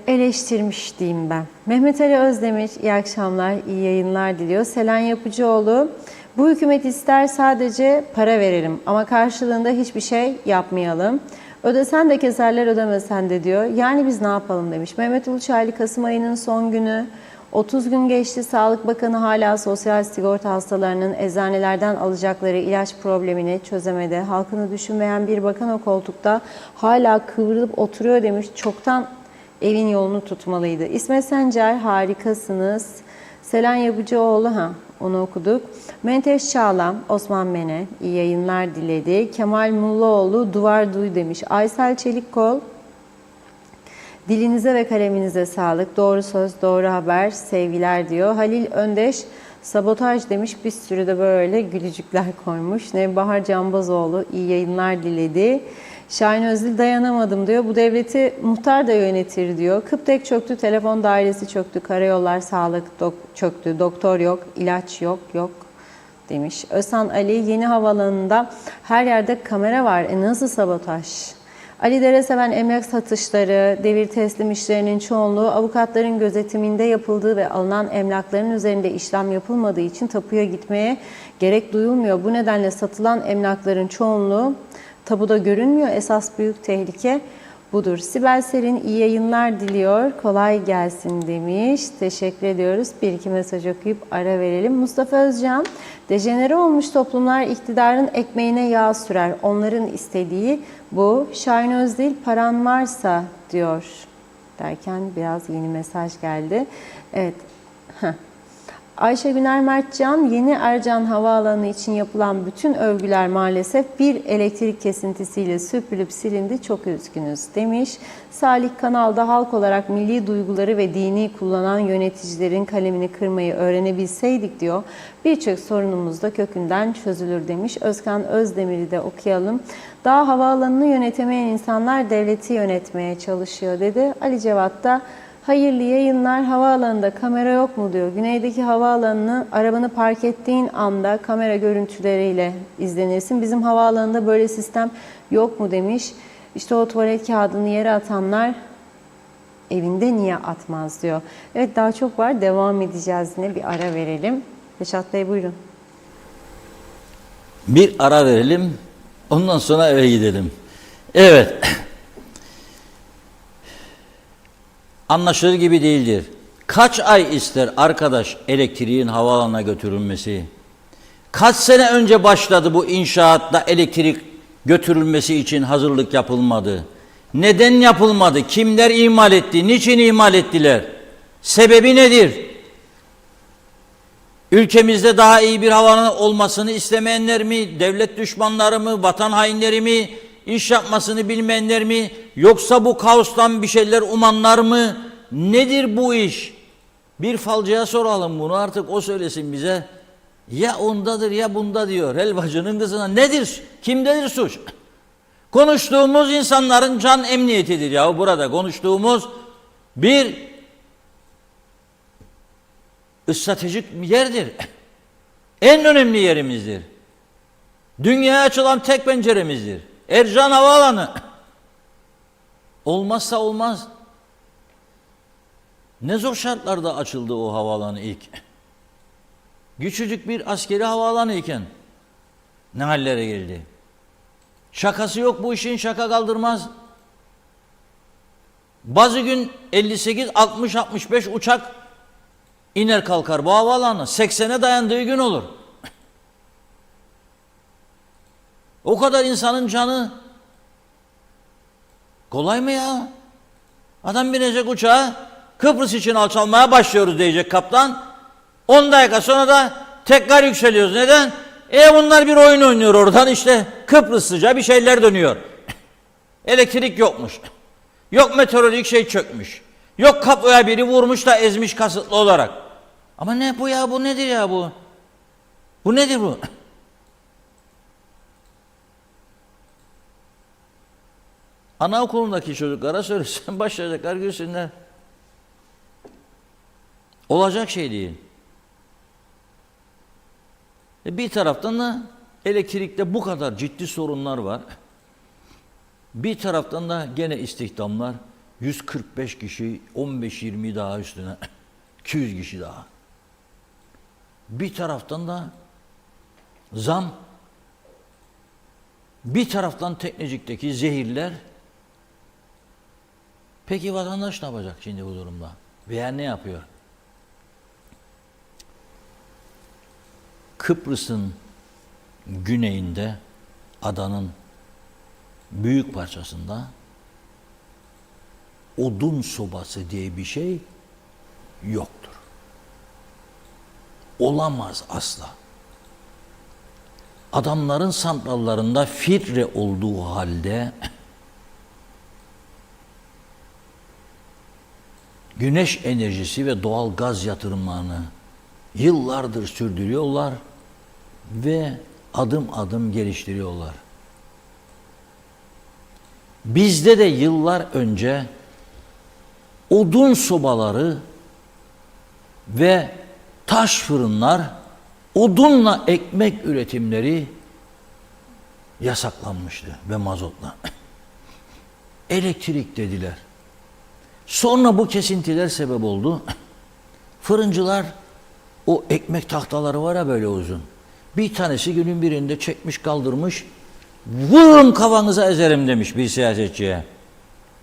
eleştirmiş diyeyim ben. Mehmet Ali Özdemir, iyi akşamlar, iyi yayınlar diliyor. Selen Yapıcıoğlu, bu hükümet ister sadece para verelim ama karşılığında hiçbir şey yapmayalım. Ödesen de keserler, ödemesen de diyor. Yani biz ne yapalım demiş. Mehmet Uluçaylı, Kasım ayının son günü. 30 gün geçti. Sağlık Bakanı hala sosyal sigorta hastalarının eczanelerden alacakları ilaç problemini çözemedi. Halkını düşünmeyen bir bakan o koltukta hala kıvrılıp oturuyor demiş. Çoktan evin yolunu tutmalıydı. İsmet Sencer, harikasınız. Selen Yapıcıoğlu, onu okuduk. Menteş Çağlam, Osman Mene, iyi yayınlar diledi. Kemal Mullaoğlu, duvar duy demiş. Aysel Çelikkol, dilinize ve kaleminize sağlık. Doğru söz, doğru haber, sevgiler diyor. Halil Öndeş, sabotaj demiş. Bir sürü de böyle gülücükler koymuş. Nevbahar Cambazoğlu, iyi yayınlar diledi. Şahin Özdil, dayanamadım diyor. Bu devleti muhtar da yönetir diyor. Kıptek çöktü, telefon dairesi çöktü, karayollar sağlık çöktü, doktor yok, ilaç yok demiş. Özhan Ali, yeni havaalanında her yerde kamera var. Nasıl sabotaj? Ali Dereseven, emlak satışları, devir teslim işlerinin çoğunluğu avukatların gözetiminde yapıldığı ve alınan emlakların üzerinde işlem yapılmadığı için tapuya gitmeye gerek duyulmuyor. Bu nedenle satılan emlakların çoğunluğu tabuda görünmüyor. Esas büyük tehlike budur. Sibel Serin, iyi yayınlar diliyor. Kolay gelsin demiş. Teşekkür ediyoruz. Bir iki mesaj okuyup ara verelim. Mustafa Özcan, dejenere olmuş toplumlar iktidarın ekmeğine yağ sürer. Onların istediği bu. Şahin Özdil, paran varsa diyor derken biraz yeni mesaj geldi. Evet. Ayşe Güner Mertcan, yeni Ercan Havaalanı için yapılan bütün övgüler maalesef bir elektrik kesintisiyle süpürülüp silindi. Çok üzgünüz demiş. Salih Kanal'da halk olarak milli duyguları ve dini kullanan yöneticilerin kalemini kırmayı öğrenebilseydik diyor. Birçok sorunumuz da kökünden çözülür demiş. Özkan Özdemir'i de okuyalım. Daha havaalanını yönetemeyen insanlar devleti yönetmeye çalışıyor dedi. Ali Cevat da hayırlı yayınlar, havaalanında kamera yok mu diyor. Güneydeki havaalanını arabanı park ettiğin anda kamera görüntüleriyle izlenirsin. Bizim havaalanında böyle sistem yok mu demiş. İşte o tuvalet kağıdını yere atanlar evinde niye atmaz diyor. Evet, daha çok var. Devam edeceğiz yine. Bir ara verelim. Reşat Bey buyurun. Bir ara verelim. Ondan sonra eve gidelim. Evet. Anlaşılır gibi değildir. Kaç ay ister arkadaş elektriğin havaalanına götürülmesi? Kaç sene önce başladı bu inşaatta elektrik götürülmesi için hazırlık yapılmadı? Neden yapılmadı? Kimler imal etti? Niçin imal ettiler? Sebebi nedir? Ülkemizde daha iyi bir havanın olmasını istemeyenler mi, devlet düşmanları mı, vatan hainleri mi, iş yapmasını bilmeyenler mi, yoksa bu kaostan bir şeyler umanlar mı? Nedir bu iş? Bir falcıya soralım bunu, artık o söylesin bize. Ya ondadır ya bunda diyor helvacının kızına. Nedir? Kimdedir suç? Konuştuğumuz insanların can emniyetidir ya burada konuştuğumuz bir stratejik yerdir. En önemli yerimizdir. Dünyaya açılan tek penceremizdir. Ercan Havaalanı. Olmazsa olmaz. Ne zor şartlarda açıldı o havaalanı ilk. Küçücük bir askeri havaalanı iken ne hallere geldi. Şakası yok bu işin, şaka kaldırmaz. Bazı gün 58, 60, 65 uçak iner kalkar bu havaalanı. 80'e dayandığı gün olur. O kadar insanın canı kolay mı ya? Adam binecek uçağa, Kıbrıs için alçalmaya başlıyoruz diyecek kaptan. 10 dakika sonra da tekrar yükseliyoruz. Neden? Bunlar bir oyun oynuyor oradan, işte Kıbrıslıca bir şeyler dönüyor. Elektrik yokmuş. Yok meteorolojik şey çökmüş. Yok kapıya biri vurmuş da ezmiş kasıtlı olarak. Ama ne bu ya, bu nedir ya bu? Bu nedir bu? Anaokulundaki çocuklara söylesen başlayacaklar gülsünler. Olacak şey değil. Bir taraftan da elektrikte bu kadar ciddi sorunlar var. Bir taraftan da gene istihdamlar 145 kişi, 15-20 daha üstüne 200 kişi daha. Bir taraftan da zam, bir taraftan Teknecik'teki zehirler. Peki vatandaş ne yapacak şimdi bu durumda? Veya ne yapıyor? Kıbrıs'ın güneyinde, adanın büyük parçasında odun sobası diye bir şey yoktur. Olamaz asla. Adamların santrallarında filtre olduğu halde güneş enerjisi ve doğal gaz yatırımlarını yıllardır sürdürüyorlar ve adım adım geliştiriyorlar. Bizde de yıllar önce odun sobaları ve taş fırınlar, odunla ekmek üretimleri yasaklanmıştı ve mazotla. Elektrik dediler. Sonra bu kesintiler sebep oldu. Fırıncılar, o ekmek tahtaları var ya böyle uzun. Bir tanesi günün birinde çekmiş kaldırmış, vururum kafanıza ezerim demiş bir siyasetçiye.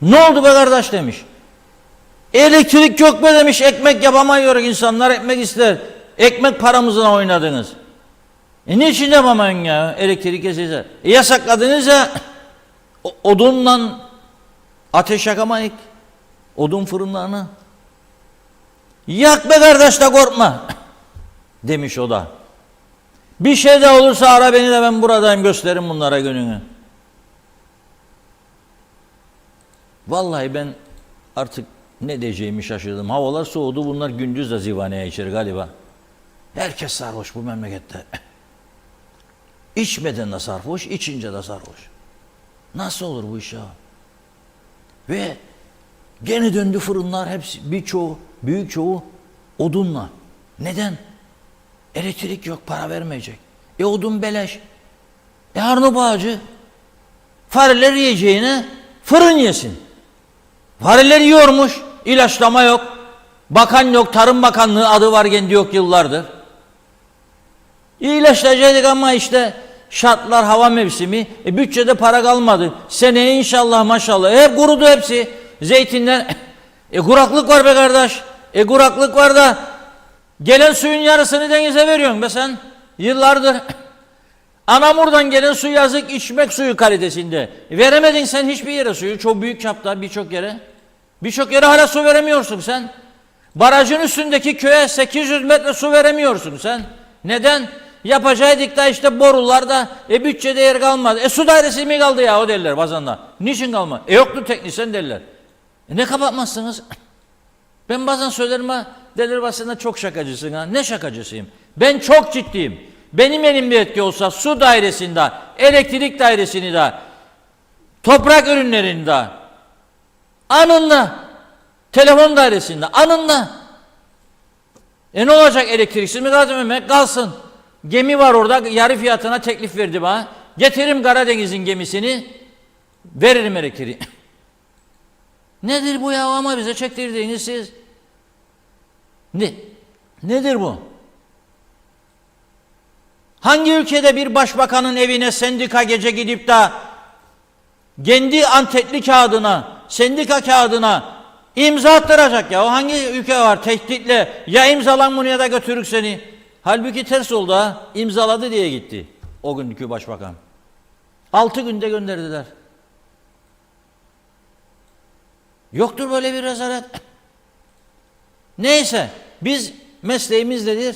Ne oldu be kardeş demiş. Elektrik yok be demiş, ekmek yapamıyor insanlar, ekmek ister. Ekmek paramızla oynadınız. Niçin yapamayın ya, elektrik kesilse? Yasakladınız ya, odunla ateş yakamayık. Odun fırınlarını. Yak be kardeş da korkma demiş o da. Bir şey de olursa ara beni de ben buradayım, gösteririm bunlara gününü. Vallahi ben artık ne diyeceğimi şaşırdım. Havalar soğudu, bunlar gündüz de zivaneye içer galiba. Herkes sarhoş bu memlekette. İçmeden de sarhoş, içince de sarhoş. Nasıl olur bu iş ya? Ve gene döndü fırınlar, hepsi, birçoğu, büyük çoğu odunla. Neden? Elektrik yok, para vermeyecek. Odun beleş. Arnavut ağacı fareler yiyeceğine fırın yesin. Fareler yiyormuş, ilaçlama yok. Bakan yok, Tarım Bakanlığı adı var, kendi yok yıllardır. İyileştirecektik ama işte şartlar, hava mevsimi, bütçede para kalmadı. Seneye inşallah maşallah. Hep kurudu hepsi. Zeytinler. Kuraklık var be kardeş. Kuraklık var da gelen suyun yarısını denize veriyorsun be sen. Yıllardır. Anamur'dan gelen su yazık, içmek suyu kalitesinde. Veremedin sen hiçbir yere suyu. Çok büyük çapta birçok yere. Birçok yere hala su veremiyorsun sen. Barajın üstündeki köye 800 metre su veremiyorsun sen. Neden? Yapacaktık da işte borularda bütçede yer kalmadı. Su dairesi mi kaldı ya o derler bazen. Niçin kalmadı? Yoktu teknisyen derler. Ne kapatmazsınız? Ben bazen söylerim ha, derler basında çok şakacısın ha. Ne şakacısıyım? Ben çok ciddiyim. Benim elimde yetki olsa su dairesinde, elektrik dairesini de, toprak ürünlerinde, anında, telefon dairesinde, anında. Ne olacak elektriksiz mi kalacak mı? Kalsın. Gemi var orada, yarı fiyatına teklif verdi bana. Getiririm Karadeniz'in gemisini, veririm elektriği. Nedir bu ya ama bize çektirdiğiniz siz? Ne? Nedir bu? Hangi ülkede bir başbakanın evine sendika gece gidip de kendi antetli kağıdına, sendika kağıdına imza attıracak ya? O hangi ülke var tehditle ya imzalan bunu ya da götürük seni. Halbuki ters oldu ha. İmzaladı diye gitti o günkü başbakan. 6 günde gönderdiler. Yoktur böyle bir rezalet. Neyse biz mesleğimiz nedir?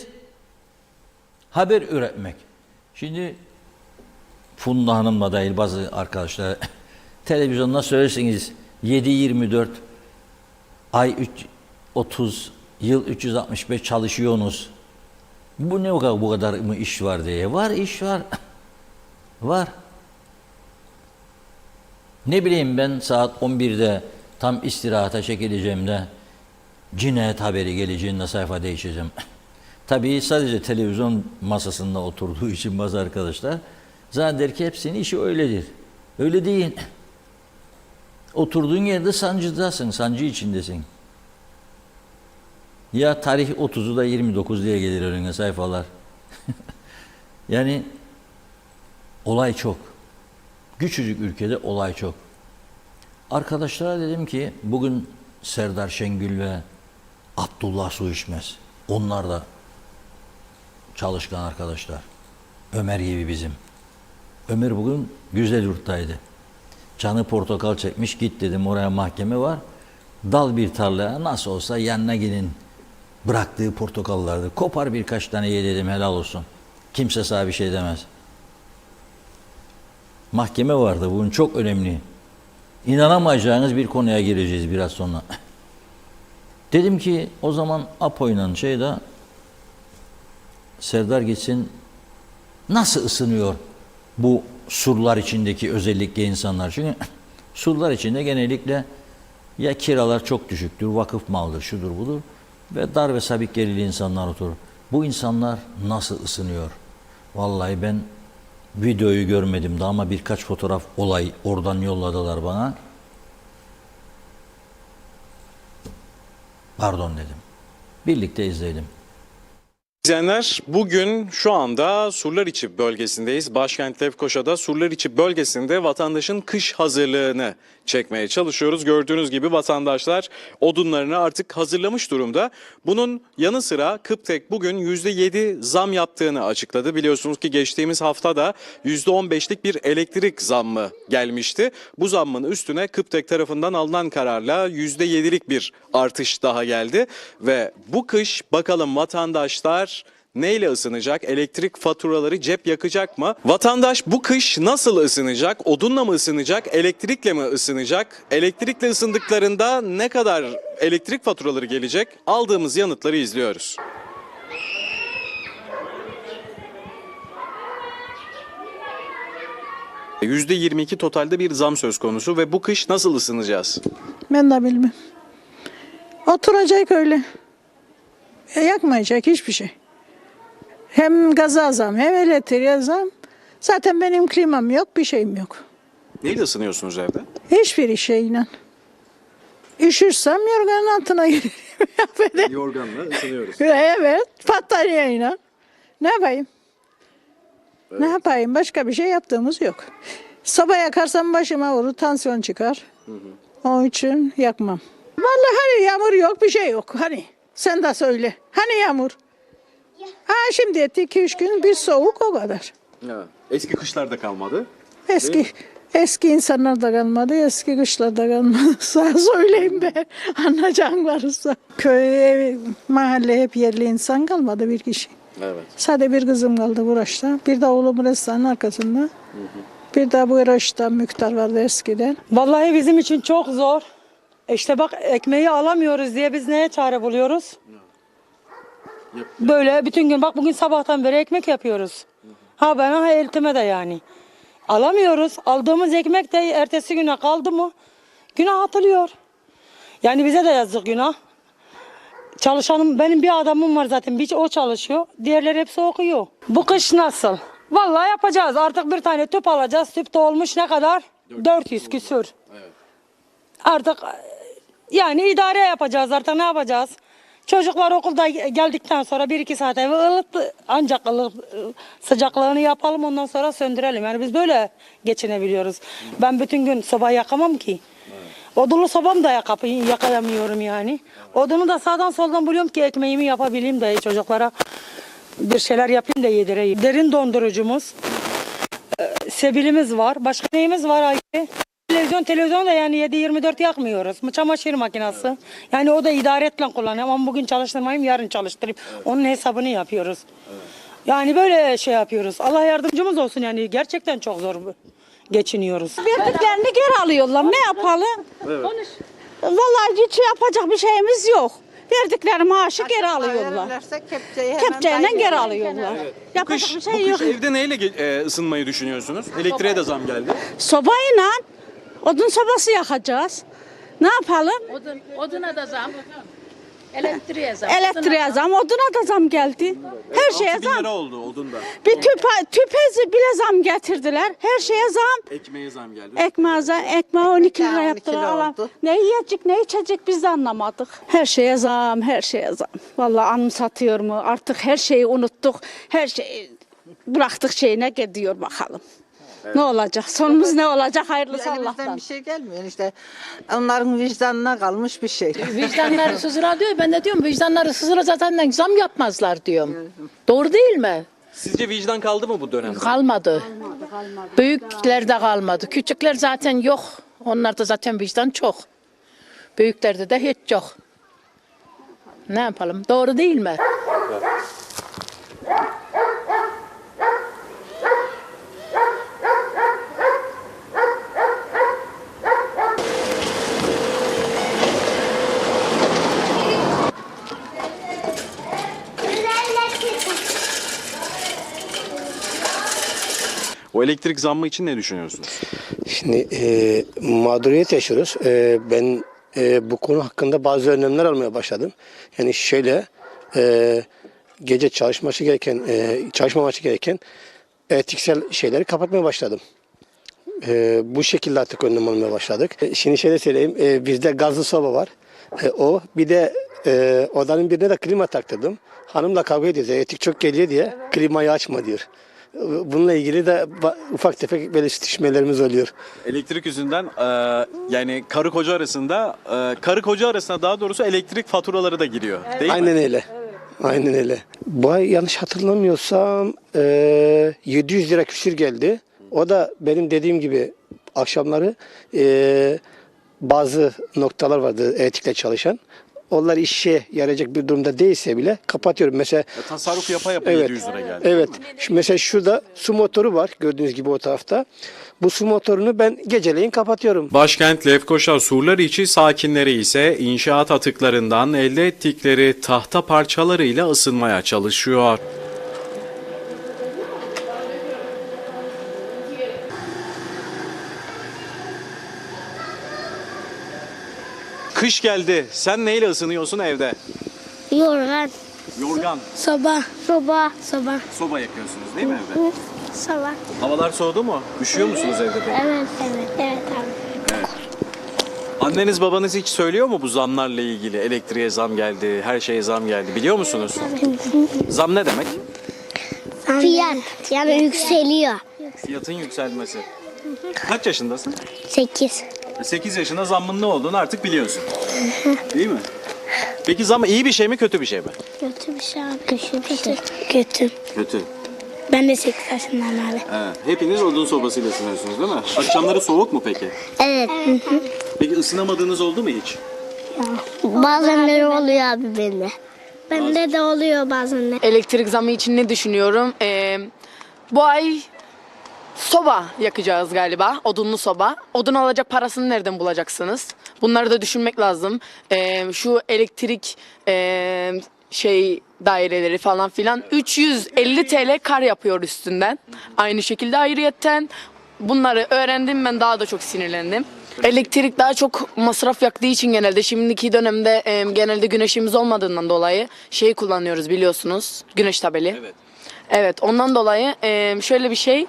Haber üretmek. Şimdi Funda Hanım'la dahil bazı arkadaşlar televizyonda söylersiniz 7-24 ay 30 yıl 365 çalışıyorsunuz. Bu ne bu kadar mı iş var diye. Var iş var. Var. Ne bileyim ben saat 11'de tam istirahata çekileceğimde cinayet haberi geleceğinde sayfa değişeceğim. Tabii sadece televizyon masasında oturduğu için bazı arkadaşlar zanneder ki hepsinin işi öyledir. Öyle değil. Oturduğun yerde sancıdasın, sancı içindesin. Ya tarih 30'u da 29 diye gelir önüne sayfalar. Yani olay çok. Küçücük ülkede olay çok. Arkadaşlara dedim ki bugün Serdar Şengül ve Abdullah Su İçmez. Onlar da çalışkan arkadaşlar. Ömer gibi bizim. Ömer bugün Güzelyurt'taydı. Canı portakal çekmiş, git dedim oraya mahkeme var. Dal bir tarlaya nasıl olsa yanına gidin. Bıraktığı portakallardı. Kopar birkaç tane ye dedim helal olsun. Kimse sana bir şey demez. Mahkeme vardı bugün çok önemli. İnanamayacağınız bir konuya gireceğiz biraz sonra. Dedim ki o zaman Apo'yla Serdar gitsin nasıl ısınıyor bu surlar içindeki özellikle insanlar. Çünkü surlar içinde genellikle ya kiralar çok düşüktür, vakıf malıdır, şudur budur ve dar ve sabit gelirli insanlar oturur. Bu insanlar nasıl ısınıyor? Vallahi ben videoyu görmedim daha ama birkaç fotoğraf olay oradan yolladılar bana. Pardon dedim. Birlikte izleyelim. İzleyenler bugün şu anda Surlariçi bölgesindeyiz. Başkent Lefkoşa'da Surlariçi bölgesinde vatandaşın kış hazırlığını çekmeye çalışıyoruz. Gördüğünüz gibi vatandaşlar odunlarını artık hazırlamış durumda. Bunun yanı sıra Kıptek bugün %7 zam yaptığını açıkladı. Biliyorsunuz ki geçtiğimiz hafta da %15'lik bir elektrik zammı gelmişti. Bu zammın üstüne Kıptek tarafından alınan kararla %7'lik bir artış daha geldi. Ve bu kış bakalım vatandaşlar neyle ısınacak? Elektrik faturaları cep yakacak mı? Vatandaş bu kış nasıl ısınacak? Odunla mı ısınacak? Elektrikle mi ısınacak? Elektrikle ısındıklarında ne kadar elektrik faturaları gelecek? Aldığımız yanıtları izliyoruz. %22 totalde bir zam söz konusu ve bu kış nasıl ısınacağız? Ben de bilmem. Oturacak öyle. Yakmayacak hiçbir şey. Hem gaza zam hem elektriğe zam. Zaten benim klimam yok, bir şeyim yok. Neyle ısınıyorsunuz evde? Hiçbir şeyle. Üşürsem yorganın altına girerim. Yorganla ısınıyoruz. Evet, battaniyeyle. Ne yapayım? Evet. Ne yapayım? Başka bir şey yaptığımız yok. Soba yakarsam başıma vurur, tansiyon çıkar. Onun için yakmam. Vallahi hani yağmur yok, bir şey yok. Hani sen de söyle. Hani yağmur? Ha şimdi etti 2-3 gün bir soğuk o kadar. Evet. Eski kışlarda kalmadı. Eski Eski insanlar da kalmadı, eski kışlar da kalmadı. Sağ söyleyeyim ben, anlayacağın varsa. Köy, ev, mahalle hep yerli insan kalmadı bir kişi. Evet. Sadece bir kızım kaldı Buraş'ta. Bir de oğlum restoranın arkasında. Bir de bu Buraş'ta Müktar vardı eskiden. Vallahi bizim için çok zor. İşte bak ekmeği alamıyoruz diye biz neye çare buluyoruz? Böyle bütün gün bak bugün sabahtan beri ekmek yapıyoruz. Ha bana ha eltime de yani. Alamıyoruz. Aldığımız ekmek de ertesi güne kaldı mı günah atılıyor. Yani bize de yazık günah. Çalışanım benim bir adamım var zaten. Bir o çalışıyor. Diğerleri hepsi okuyor. Bu kış nasıl? Vallahi yapacağız. Artık bir tane tüp alacağız. Tüp de olmuş ne kadar? 400 küsür. Artık yani idare yapacağız artık ne yapacağız? Çocuklar okulda geldikten sonra 1-2 saat evi ancak sıcaklığını yapalım ondan sonra söndürelim. Yani biz böyle geçinebiliyoruz. Ben bütün gün soba yakamam ki. Odunlu sobam da yakayamıyorum yani. Odunu da sağdan soldan buluyorum ki ekmeğimi yapabileyim de çocuklara bir şeyler yapayım da yedireyim. Derin dondurucumuz, sebilimiz var. Başka neyimiz var Ayşe? Televizyon da yani 7-24 yakmıyoruz. Çamaşır makinesi. Yani o da idaretle kullanıyorum ama bugün çalıştırmayayım yarın çalıştırayım. Onun hesabını yapıyoruz. Yani böyle şey yapıyoruz. Allah yardımcımız olsun yani gerçekten çok zor geçiniyoruz. Verdiklerini geri alıyorlar. Ne yapalım? Evet. Vallahi hiç yapacak bir şeyimiz yok. Verdikleri maaşı geri alıyorlar. Kepçeyle geri alıyorlar. Yapacak bir şey Bu yok. kış evde neyle ısınmayı düşünüyorsunuz? Elektriğe de zam geldi. Sobayla odun sobası yakacağız. Ne yapalım? Oduna da zam. Elektriğe zam. Elektriğe zam, oduna da zam geldi. Her şeye 6.000 zam. lira oldu odunda. Bir tüpe bile zam getirdiler. Her şeye zam. Ekmeğe zam geldi. Ekmeğe 12 lira yaptılar. Allah. Ne yiyecek, ne içecek biz de anlamadık. Her şeye zam, her şeye zam. Vallahi anımsatıyor mu? Artık her şeyi unuttuk. Her şeyi bıraktık şeyine gidiyor bakalım. Ne olacak? Sonumuz ne olacak? Hayırlısı Elimizden Allah'tan. bir şey gelmiyor işte. Onların vicdanına kalmış bir şey. Vicdanları sızıra diyor. Ben de diyorum vicdanları sızıra zaten zam yapmazlar diyorum. Doğru değil mi? Sizce vicdan kaldı mı bu dönemde? Kalmadı. Büyükler de kalmadı. Küçükler zaten yok. Onlarda zaten vicdan çok. Büyüklerde de hiç yok. Ne yapalım? Doğru değil mi? O elektrik zammı için ne düşünüyorsunuz? Şimdi mağduriyet yaşıyoruz. Ben bu konu hakkında bazı önlemler almaya başladım. Yani şöyle gece çalışmaması gereken etiksel şeyleri kapatmaya başladım. Bu şekilde artık önlem almaya başladık. Şimdi şöyle söyleyeyim, bizde gazlı soba var. Bir de odanın birine de klima taktırdım. Hanımla kavga ediyoruz. Elektrik çok geliyor diye klimayı açma diyor. Bununla ilgili de ufak tefek böyle sürtüşmelerimiz oluyor. Elektrik yüzünden yani karı koca arasında daha doğrusu elektrik faturaları da giriyor. Değil mi? Aynen öyle. Aynen öyle. Bu ay yanlış hatırlamıyorsam 700 lira küsür geldi. O da benim dediğim gibi akşamları bazı noktalar vardı elektrikle çalışan. Onlar işe yarayacak bir durumda değilse bile kapatıyorum. Mesela Tasarruf yapa 700 lira geldi. Evet. Mesela şurada su motoru var gördüğünüz gibi o tarafta. Bu su motorunu ben geceleyin kapatıyorum. Başkent Lefkoşa Surlariçi sakinleri ise inşaat atıklarından elde ettikleri tahta parçalarıyla ısınmaya çalışıyor. Kış geldi. Sen neyle ısınıyorsun evde? Yorgan, Yorgan, soba, soba yakıyorsunuz değil mi evde? soba. Havalar soğudu mu? Üşüyor musunuz evde peki? Evet abi. Anneniz babanız hiç söylüyor mu bu zamlarla ilgili? Elektriğe zam geldi, her şeye zam geldi. Biliyor musunuz? Zam ne demek? Fiyat yani yükseliyor. Fiyatın yükselmesi. Kaç yaşındasın? 8. 8 yaşında zammın ne olduğunu artık biliyorsun. Değil mi? Peki zam iyi bir şey mi kötü bir şey mi? Kötü bir şey abi. Kötü bir şey. Kötü. Kötü. Ben de 8 yaşındayım abi. Hepiniz odun sobasıyla ısınıyorsunuz değil mi? Akşamları soğuk mu peki? Evet. Peki ısınamadığınız oldu mu hiç? Bazenleri oluyor abi bende. Bende de oluyor bazenler. Elektrik zamı için ne düşünüyorum? Bu ay soba yakacağız galiba. Odunlu soba. Odun alacak parasını nereden bulacaksınız? Bunları da düşünmek lazım. Şu elektrik daireleri falan filan 350 TL kar yapıyor üstünden. Aynı şekilde ayrıyetten bunları öğrendim, ben daha da çok sinirlendim. Elektrik daha çok masraf yaktığı için genelde şimdiki dönemde genelde güneşimiz olmadığından dolayı kullanıyoruz biliyorsunuz. Güneş tabeli. Evet. Evet, ondan dolayı şöyle bir şey.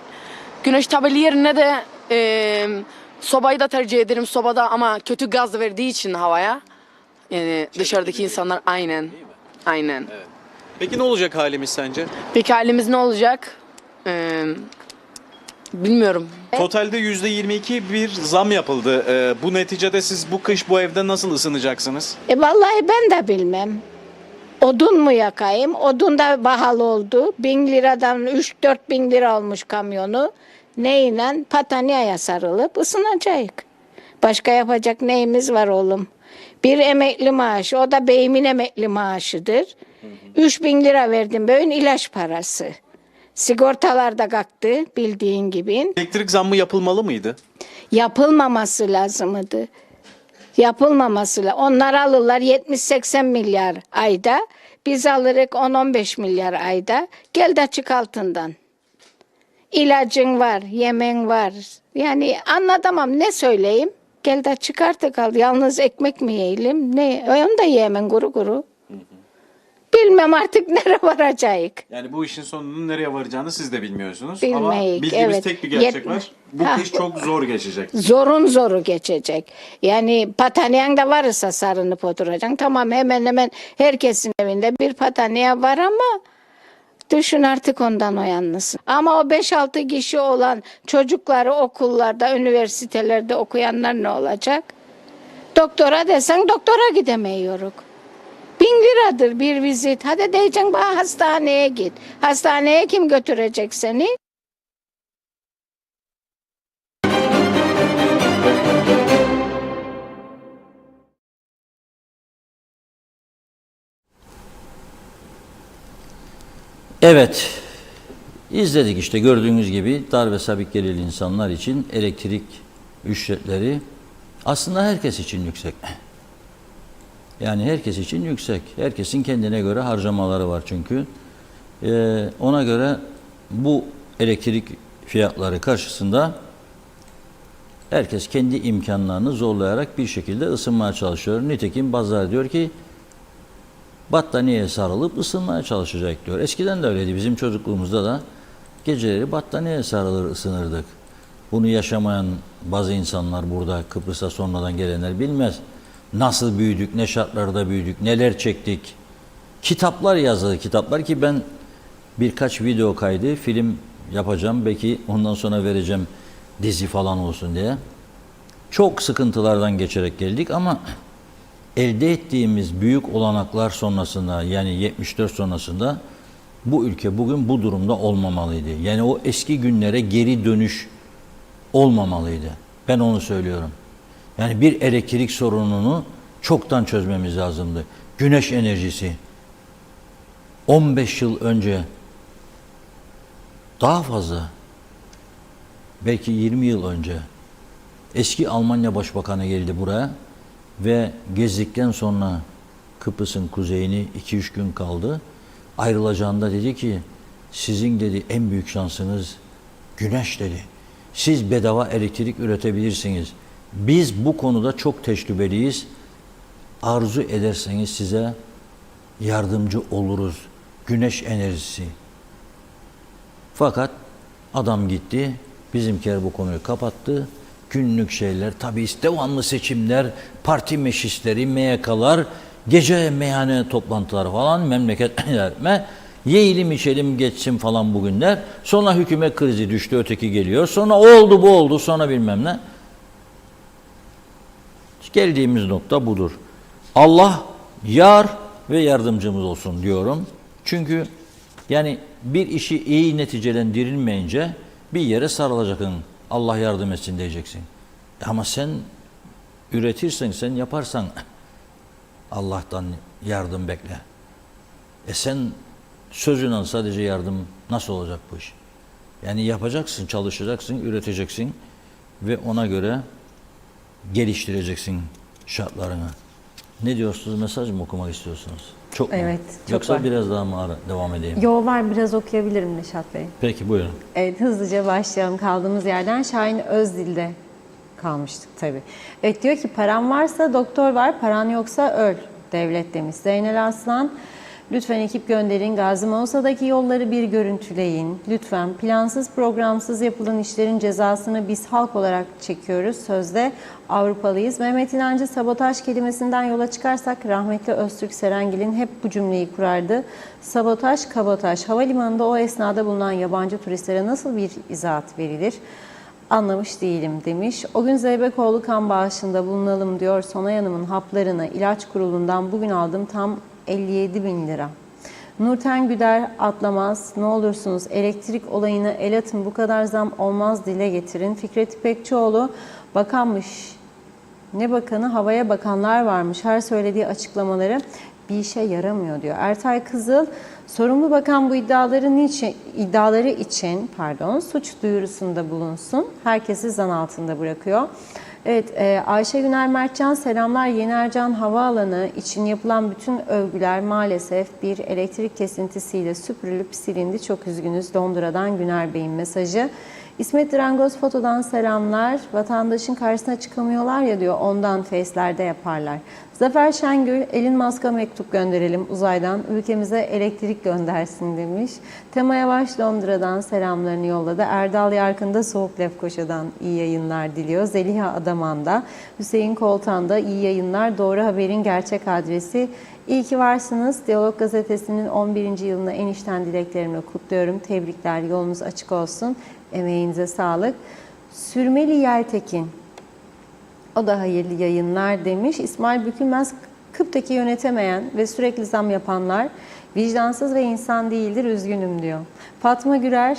Güneş tabeli yerine de sobayı da tercih ederim. Sobada ama kötü gaz verdiği için havaya. Yani dışarıdaki insanlar aynen. Aynen. Peki ne olacak halimiz sence? Peki halimiz ne olacak? Bilmiyorum. Totalde %22 bir zam yapıldı. Bu neticede siz bu kış bu evde nasıl ısınacaksınız? Vallahi ben de bilmem. Odun mu yakayım? Odun da pahalı oldu. 1000 liradan 3-4 bin lira olmuş kamyonu. Neyle? Pataniyaya sarılıp ısınacak. Başka yapacak neyimiz var oğlum? Bir emekli maaşı, o da beyimin emekli maaşıdır. 3000 lira verdim böyle ilaç parası. Sigortalar da kalktı bildiğin gibi. Elektrik zammı yapılmalı mıydı? Yapılmaması lazımdı. Yapılmaması lazım. Onlar alırlar 70-80 milyar ayda. Biz alırız 10-15 milyar ayda. Gel de çık altından. İlacın var, yemen var. Yani anlatamam ne söyleyeyim. Gel de çık artık al. Yalnız ekmek mi yiyelim? Ne? Onu da yiyemem kuru kuru. Bilmem artık nereye varacağız. Yani bu işin sonunun nereye varacağını siz de bilmiyorsunuz. Bilmeyik, Ama bildiğimiz evet. tek bir gerçek var. Bu kış çok zor geçecek. Zorun zoru geçecek. Yani pataniyen de varsa sarınıp oturacaksın. Tamam hemen hemen herkesin evinde bir pataniye var ama düşün artık ondan o yalnız. Ama o 5-6 kişi olan çocukları okullarda, üniversitelerde okuyanlar ne olacak? Doktora desen doktora gidemiyoruz. 1000 liradır bir vizit. Hadi diyeceksin bana hastaneye git. Hastaneye kim götürecek seni? Evet, izledik işte gördüğünüz gibi dar ve sabit gelirli insanlar için elektrik ücretleri aslında herkes için yüksek. Yani herkes için yüksek. Herkesin kendine göre harcamaları var çünkü. Ona göre bu elektrik fiyatları karşısında herkes kendi imkanlarını zorlayarak bir şekilde ısınmaya çalışıyor. Nitekim bazıları diyor ki battaniyeye sarılıp ısınmaya çalışacak diyor. Eskiden de öyleydi. Bizim çocukluğumuzda da geceleri battaniyeye sarılır ısınırdık. Bunu yaşamayan bazı insanlar burada Kıbrıs'a sonradan gelenler bilmez. Nasıl büyüdük, ne şartlarda büyüdük, neler çektik. Kitaplar yazıldı, kitaplar ki ben birkaç video kaydı, film yapacağım. Belki ondan sonra vereceğim dizi falan olsun diye. Çok sıkıntılardan geçerek geldik ama elde ettiğimiz büyük olanaklar sonrasında yani 74 sonrasında bu ülke bugün bu durumda olmamalıydı. Yani o eski günlere geri dönüş olmamalıydı. Ben onu söylüyorum. Yani bir elektrik sorununu çoktan çözmemiz lazımdı. Güneş enerjisi 15 yıl önce daha fazla belki 20 yıl önce eski Almanya Başbakanı geldi buraya ve gezdikten sonra Kıbrıs'ın kuzeyini 2-3 gün kaldı. Ayrılacağında dedi ki sizin dedi en büyük şansınız güneş dedi. Siz bedava elektrik üretebilirsiniz. Biz bu konuda çok tecrübeliyiz. Arzu ederseniz size yardımcı oluruz. Güneş enerjisi. Fakat adam gitti. Bizimkiler bu konuyu kapattı. Günlük şeyler, tabii devamlı seçimler, parti meclisleri, MYK'lar, gece meyhane toplantıları falan memleketlerime yiyelim içelim geçsin falan bugünler. Sonra hükümet krizi düştü, öteki geliyor. Sonra o oldu bu oldu, sonra bilmem ne. Geldiğimiz nokta budur. Allah yar ve yardımcımız olsun diyorum. Çünkü yani bir işi iyi neticelendirilmeyince bir yere sarılacaksın. Allah yardım etsin diyeceksin. Ama sen üretirsen, sen yaparsan Allah'tan yardım bekle. Sen sözüyle sadece yardım nasıl olacak bu iş? Yani yapacaksın, çalışacaksın, üreteceksin ve ona göre geliştireceksin şartlarını. Ne diyorsunuz? Mesaj mı okumak istiyorsunuz? Çok mu? Evet, çok Yoksa var. biraz daha mı devam edeyim? Yo var, biraz okuyabilirim Neşat Bey. Peki buyurun. Evet, hızlıca başlayalım kaldığımız yerden. Şahin Özdil'de kalmıştık tabii. Evet, diyor ki param varsa doktor var, paran yoksa öl devlet demiş. Zeynel Aslan, lütfen ekip gönderin. Gazi Mausa'daki yolları bir görüntüleyin. Lütfen plansız programsız yapılan işlerin cezasını biz halk olarak çekiyoruz. Sözde Avrupalıyız. Mehmet İnancı sabotaj kelimesinden yola çıkarsak rahmetli Öztürk Serengil'in hep bu cümleyi kurardı. Sabotaj, kabotaj. Havalimanında o esnada bulunan yabancı turistlere nasıl bir izahat verilir? Anlamış değilim demiş. O gün Zeybekoğlu kan bağışında bulunalım diyor. Sonay Hanım'ın haplarını ilaç kurulundan bugün aldım, tam 57.000 lira. Nurten Güder atlamaz. Ne olursunuz elektrik olayını el atın, bu kadar zam olmaz dile getirin. Fikret İpekçioğlu bakanmış. Ne bakanı? Havaya bakanlar varmış. Her söylediği açıklamaları bir işe yaramıyor diyor. Ertay Kızıl, sorumlu bakan bu iddiaları için suç duyurusunda bulunsun. Herkesi zan altında bırakıyor. Evet, Ayşe Güner Mertcan selamlar. Yeni Ercan Havaalanı için yapılan bütün övgüler maalesef bir elektrik kesintisiyle süpürülüp silindi. Çok üzgünüz. Londra'dan Güner Bey'in mesajı. İsmet Drangoz Foto'dan selamlar. Vatandaşın karşısına çıkamıyorlar ya diyor, ondan face'lerde yaparlar. Zafer Şengül, Elon Musk'a mektup gönderelim uzaydan, ülkemize elektrik göndersin demiş. Tema Yavaş Londra'dan selamlarını yolladı. Erdal Yarkın da Soğuk Lefkoşa'dan iyi yayınlar diliyor. Zeliha Adaman'da, Hüseyin Koltan'da iyi yayınlar. Doğru Haber'in gerçek adresi. İyi ki varsınız. Diyalog Gazetesi'nin 11. yılını en içten dileklerimle kutluyorum. Tebrikler, yolunuz açık olsun. Emeğinize sağlık. Sürmeli Yeltekin, o da hayırlı yayınlar demiş. İsmail Bükülmez, Kıp'taki yönetemeyen ve sürekli zam yapanlar vicdansız ve insan değildir, üzgünüm diyor. Fatma Gürer,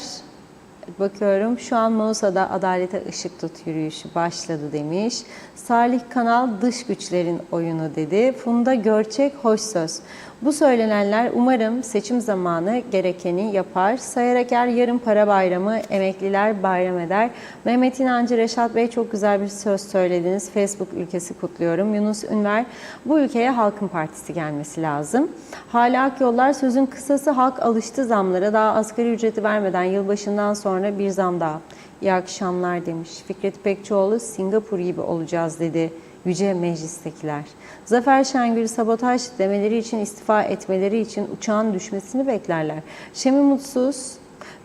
bakıyorum şu an Mausa'da adalete ışık tut yürüyüşü başladı demiş. Salih Kanal, dış güçlerin oyunu dedi. Funda Görçek, hoş söz. Bu söylenenler umarım seçim zamanı gerekeni yapar. Sayarak yarın para bayramı, emekliler bayram eder. Mehmet İnancı, Reşat Bey çok güzel bir söz söylediniz. Facebook ülkesi kutluyorum. Yunus Ünver, bu ülkeye Halkın Partisi gelmesi lazım. Hale Akyollar, sözün kısası halk alıştı zamlara. Daha asgari ücreti vermeden yılbaşından sonra bir zam daha. İyi akşamlar demiş. Fikret İpekçioğlu, Singapur gibi olacağız dedi yüce meclistekiler. Zafer Şengül, sabotaj demeleri için, istifa etmeleri için uçağın düşmesini beklerler. Şemi Mutsuz,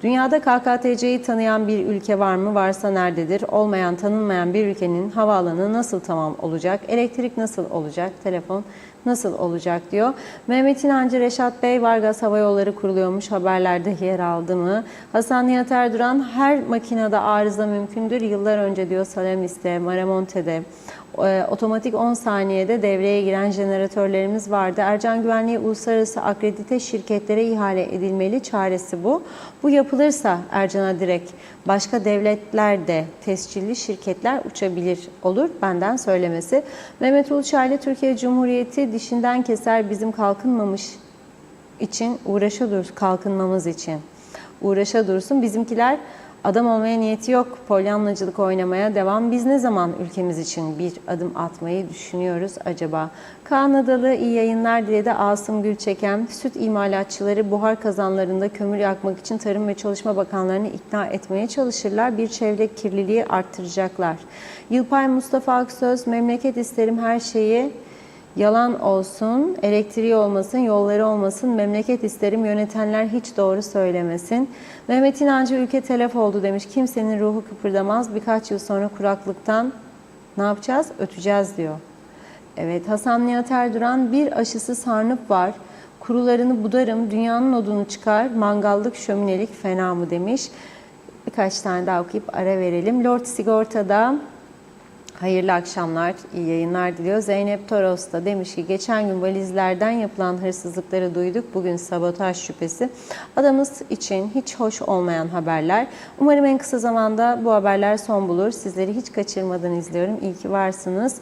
dünyada KKTC'yi tanıyan bir ülke var mı? Varsa nerededir? Olmayan, tanınmayan bir ülkenin havaalanı nasıl tamam olacak? Elektrik nasıl olacak? Telefon nasıl olacak diyor. Mehmet İnancı, Reşat Bey, Vargas Hava Yolları kuruluyormuş, haberlerde yer aldı mı? Hasan Nihat Erduran, her makinede arıza mümkündür. Yıllar önce diyor Salamis'te, Maramonte'de otomatik 10 saniyede devreye giren jeneratörlerimiz vardı. Ercan Güvenliği uluslararası akredite şirketlere ihale edilmeli, çaresi bu. Bu yapılırsa Ercan'a direkt başka devletlerde tescilli şirketler uçabilir olur, benden söylemesi. Mehmet Uluçaylı, Türkiye Cumhuriyeti dişinden keser, bizim kalkınmamış için uğraşa dursun, kalkınmamız için uğraşa dursun. Bizimkiler adam olmaya niyeti yok, polyanlacılık oynamaya devam. Biz ne zaman ülkemiz için bir adım atmayı düşünüyoruz acaba? Kaan Adalı iyi yayınlar diledi. Asım Gülçeken, süt imalatçıları buhar kazanlarında kömür yakmak için Tarım ve Çalışma Bakanlarını ikna etmeye çalışırlar. Bir çevre kirliliği arttıracaklar. Yılpay Mustafa Aksöz, memleket isterim her şeyi yalan olsun, elektriği olmasın, yolları olmasın, memleket isterim, yönetenler hiç doğru söylemesin. Mehmet İnancı, ülke telef oldu demiş. Kimsenin ruhu kıpırdamaz. Birkaç yıl sonra kuraklıktan ne yapacağız? Öteceğiz diyor. Evet, Hasan Nihat Erduran, bir aşısı sarnıp var. Kurularını budarım, dünyanın odunu çıkar, mangallık, şöminelik fena mı demiş. Birkaç tane daha okuyup ara verelim. Lord Sigorta'da, Hayırlı akşamlar, iyi yayınlar diliyor. Zeynep Toros da demiş ki geçen gün valizlerden yapılan hırsızlıkları duyduk. Bugün sabotaj şüphesi. Adamız için hiç hoş olmayan haberler. Umarım en kısa zamanda bu haberler son bulur. Sizleri hiç kaçırmadan izliyorum. İyi ki varsınız.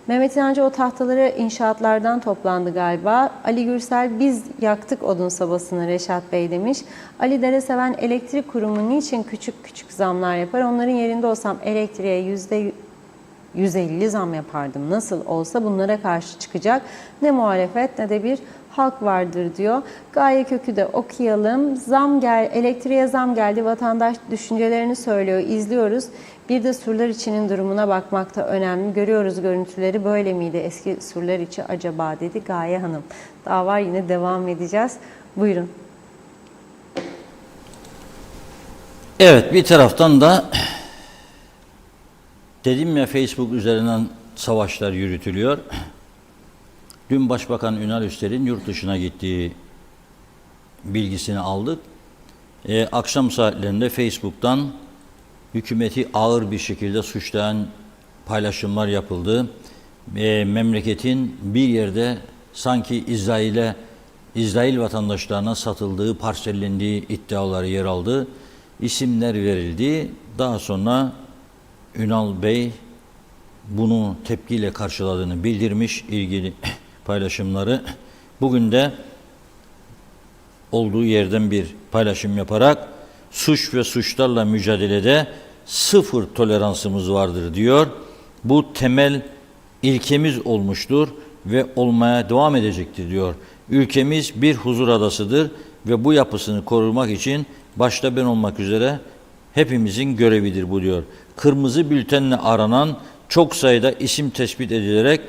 Mehmet İnancı o tahtaları inşaatlardan toplandı galiba. Ali Gürsel biz yaktık odun sobasını Reşat Bey demiş. Ali Dereseven elektrik kurumu niçin küçük küçük zamlar yapar? Onların yerinde olsam elektriğe %150 zam yapardım. Nasıl olsa bunlara karşı çıkacak ne muhalefet ne de bir halk vardır diyor. Gaye Kök'ü de okuyalım. Elektriğe zam geldi. Vatandaş düşüncelerini söylüyor. İzliyoruz. Bir de surlar içinin durumuna bakmak da önemli. Görüyoruz görüntüleri. Böyle miydi eski surlar içi acaba dedi Gaye Hanım. Daha var, yine devam edeceğiz. Buyurun. Evet, bir taraftan da dedim ya, Facebook üzerinden savaşlar yürütülüyor. Dün Başbakan Ünal Üster'in yurt dışına gittiği bilgisini aldık. Akşam saatlerinde Facebook'tan hükümeti ağır bir şekilde suçlayan paylaşımlar yapıldı. Memleketin bir yerde sanki İsrail vatandaşlarına satıldığı, parsellendiği iddiaları yer aldı. İsimler verildi. Daha sonra Ünal Bey bunu tepkiyle karşıladığını bildirmiş, ilgili paylaşımları. Bugün de olduğu yerden bir paylaşım yaparak suç ve suçlarla mücadelede sıfır toleransımız vardır diyor. Bu temel ilkemiz olmuştur ve olmaya devam edecektir diyor. Ülkemiz bir huzur adasıdır ve bu yapısını korumak için başta ben olmak üzere hepimizin görevidir bu diyor. Kırmızı bültenle aranan çok sayıda isim tespit edilerek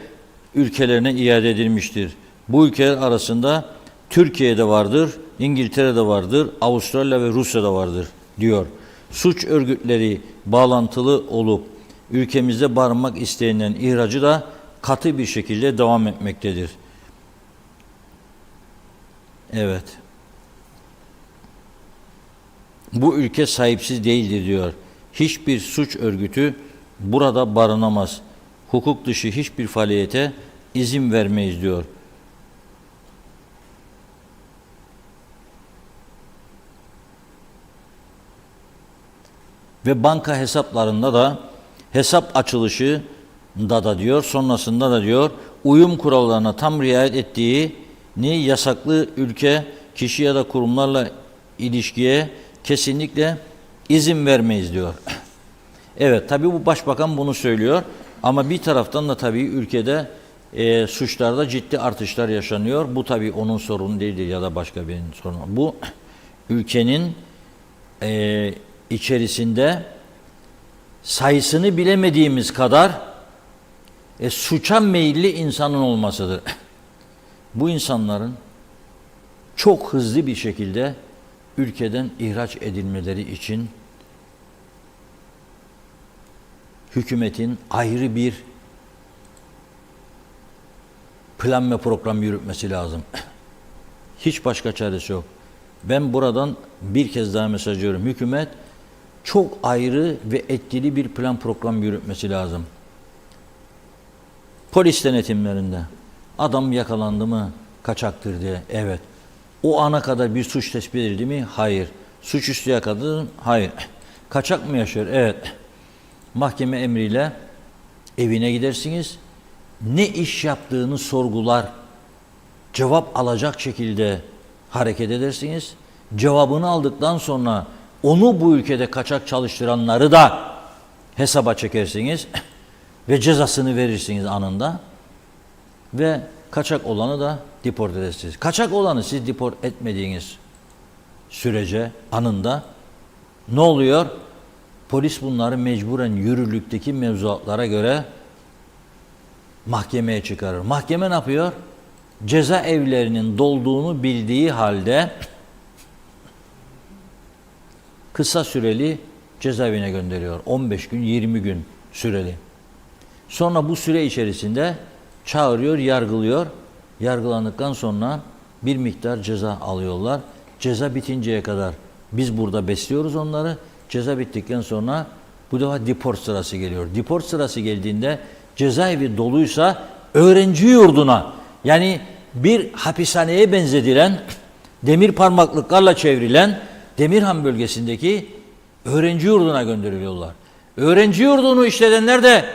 ülkelerine iade edilmiştir. Bu ülkeler arasında Türkiye'de vardır, İngiltere'de vardır, Avustralya ve Rusya'da vardır diyor. Suç örgütleri bağlantılı olup ülkemizde barınmak isteyenlerin ihracı da katı bir şekilde devam etmektedir. Evet. Bu ülke sahipsiz değildir diyor. Hiçbir suç örgütü burada barınamaz. Hukuk dışı hiçbir faaliyete izin vermeyiz diyor. Ve banka hesaplarında da hesap açılışında da diyor, sonrasında da diyor, uyum kurallarına tam riayet ettiğini yasaklı ülke, kişi ya da kurumlarla ilişkiye kesinlikle izin vermeyiz diyor. Evet, tabii bu başbakan bunu söylüyor ama bir taraftan da tabii ülkede suçlarda ciddi artışlar yaşanıyor. Bu tabii onun sorunu değildir ya da başka birinin sorunu. Bu ülkenin içerisinde sayısını bilemediğimiz kadar suça meyilli insanın olmasıdır. Bu insanların çok hızlı bir şekilde ülkeden ihraç edilmeleri için hükümetin ayrı bir plan ve program yürütmesi lazım. Hiç başka çaresi yok. Ben buradan bir kez daha mesaj veriyorum. Hükümet çok ayrı ve etkili bir plan program yürütmesi lazım. Polis denetimlerinde adam yakalandı mı kaçaktır diye. Evet. O ana kadar bir suç tespit edildi mi? Hayır. Suçüstü yakaladın mı? Hayır. Kaçak mı yaşıyor? Evet. Mahkeme emriyle evine gidersiniz. Ne iş yaptığını sorgular, cevap alacak şekilde hareket edersiniz. Cevabını aldıktan sonra onu bu ülkede kaçak çalıştıranları da hesaba çekersiniz ve cezasını verirsiniz anında ve kaçak olanı da deport edersiniz. Kaçak olanı siz deport etmediğiniz sürece anında ne oluyor? Polis bunları mecburen yürürlükteki mevzuatlara göre mahkemeye çıkarır. Mahkeme ne yapıyor? Cezaevlerinin dolduğunu bildiği halde kısa süreli cezaevine gönderiyor. 15 gün, 20 gün süreli. Sonra bu süre içerisinde çağırıyor, yargılıyor. Yargılandıktan sonra bir miktar ceza alıyorlar. Ceza bitinceye kadar biz burada besliyoruz onları. Ceza bittikten sonra Bu defa deport sırası geliyor. Deport sırası geldiğinde cezaevi doluysa öğrenci yurduna, yani bir hapishaneye benzetilen, demir parmaklıklarla çevrilen Demirhan bölgesindeki öğrenci yurduna gönderiliyorlar. Öğrenci yurdunu işletenler de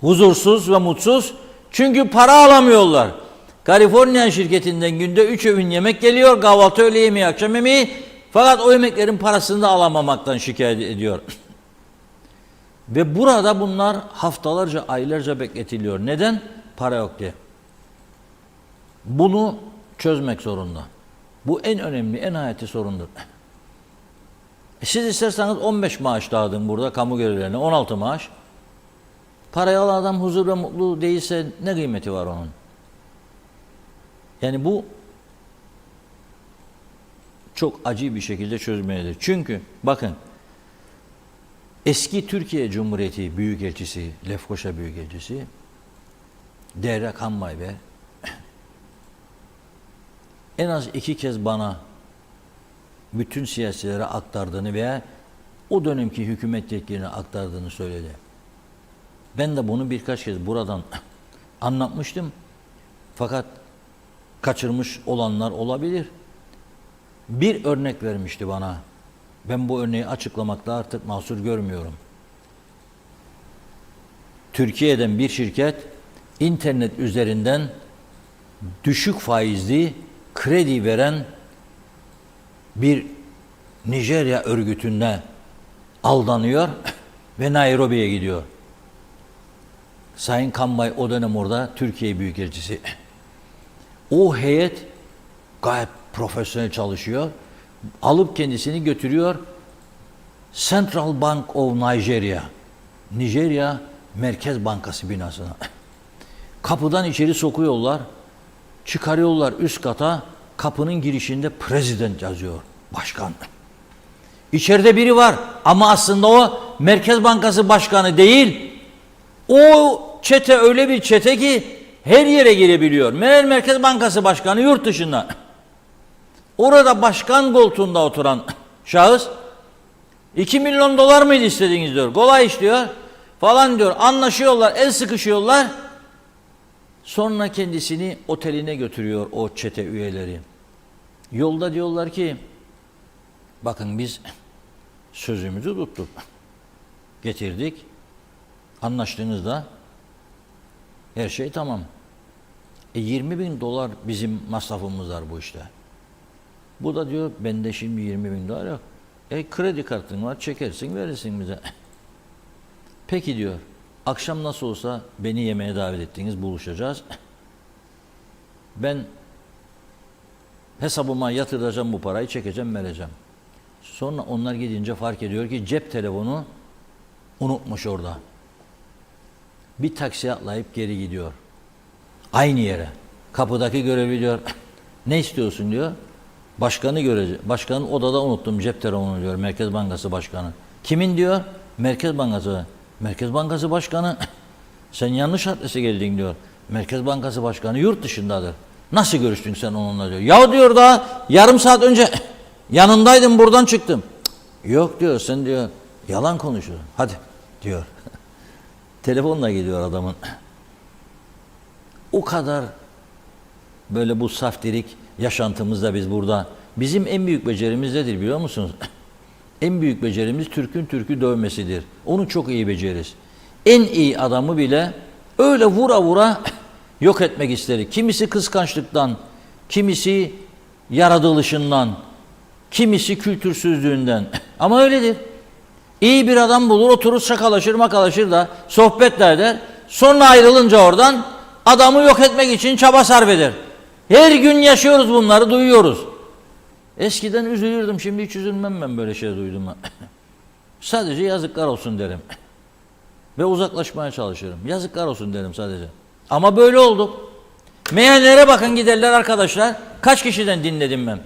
huzursuz ve mutsuz. Çünkü para alamıyorlar. Kaliforniya şirketinden günde 3 öğün yemek geliyor. Kahvaltı, öğle yemeği, akşam yemeği. Fakat o yemeklerin parasını da alamamaktan şikayet ediyor. Ve burada bunlar haftalarca, aylarca bekletiliyor. Neden? Para yok diye. Bunu çözmek zorunda. Bu en önemli, en hayati sorundur. Siz isterseniz 15 maaş dağıtın burada kamu görevlilerine, 16 maaş. Parayı alan adam huzur ve mutlu değilse ne kıymeti var onun? Yani bu çok acı bir şekilde çözmelidir. Çünkü bakın, eski Türkiye Cumhuriyeti Büyükelçisi, Lefkoşa Büyükelçisi Derya Kanbay Bey en az 2 kez bana bütün siyasilere aktardığını veya o dönemki hükümet yetkililerine aktardığını söyledi. Ben de bunu birkaç kez buradan anlatmıştım. Fakat kaçırmış olanlar olabilir. Bir örnek vermişti bana. Ben bu örneği açıklamakta artık mahsur görmüyorum. Türkiye'den bir şirket internet üzerinden düşük faizli kredi veren bir Nijerya örgütüne aldanıyor ve Nairobi'ye gidiyor. Sayın Kanbay o dönem orada Türkiye Büyükelçisi. O heyet gayet profesyonel çalışıyor. Alıp kendisini götürüyor Central Bank of Nigeria, Nijerya Merkez Bankası binasına. Kapıdan içeri sokuyorlar, çıkarıyorlar üst kata, kapının girişinde President yazıyor, başkan. İçeride biri var ama aslında o Merkez Bankası Başkanı değil. O çete öyle bir çete ki her yere girebiliyor. Meğer Merkez Bankası Başkanı yurt dışında. Orada başkan koltuğunda oturan şahıs 2 milyon dolar mıydı istediğiniz diyor. Kolay iş diyor. Falan diyor. Anlaşıyorlar, el sıkışıyorlar. Sonra kendisini oteline götürüyor o çete üyeleri. Yolda diyorlar ki bakın biz sözümüzü tuttuk. Getirdik. Anlaştığınızda her şey tamam. 20 bin dolar bizim masrafımız var bu işte. Bu da diyor bende şimdi 20 bin dolar yok. Kredi kartın var, çekersin verirsin bize. Peki diyor, akşam nasıl olsa beni yemeğe davet ettiniz, buluşacağız. Ben hesabıma yatıracağım bu parayı, çekeceğim, vereceğim. Sonra onlar gidince fark ediyor ki cep telefonu unutmuş orada. Bir taksiye atlayıp geri gidiyor. Aynı yere. Kapıdaki görevli diyor, ne istiyorsun diyor. Başkanı görecek. Başkanın odada unuttum cep telefonunu diyor. Merkez Bankası Başkanı. Kimin diyor? Merkez Bankası. Merkez Bankası Başkanı. Sen yanlış adrese geldin diyor. Merkez Bankası Başkanı yurt dışındadır. Nasıl görüştün sen onunla diyor. Ya diyor da yarım saat önce yanındaydım buradan çıktım. Yok diyor sen diyor yalan konuşuyorsun. Hadi diyor. Telefonla gidiyor adamın. O kadar böyle bu saftirik yaşantımızda biz burada. Bizim en büyük becerimiz nedir biliyor musunuz? En büyük becerimiz Türk'ün Türk'ü dövmesidir. Onu çok iyi beceririz. En iyi adamı bile öyle vura vura yok etmek isteriz. Kimisi kıskançlıktan, kimisi yaratılışından, kimisi kültürsüzlüğünden. Ama öyledir. İyi bir adam bulur, oturur şakalaşır makalaşır da sohbet eder. Sonra ayrılınca oradan adamı yok etmek için çaba sarf eder. Her gün yaşıyoruz bunları, duyuyoruz. Eskiden üzülürdüm, şimdi hiç üzülmem ben böyle şey duydum. Sadece yazıklar olsun derim. Ve uzaklaşmaya çalışırım. Yazıklar olsun derim sadece. Ama böyle olduk. Meğerlere bakın giderler arkadaşlar. Kaç kişiden dinledim ben.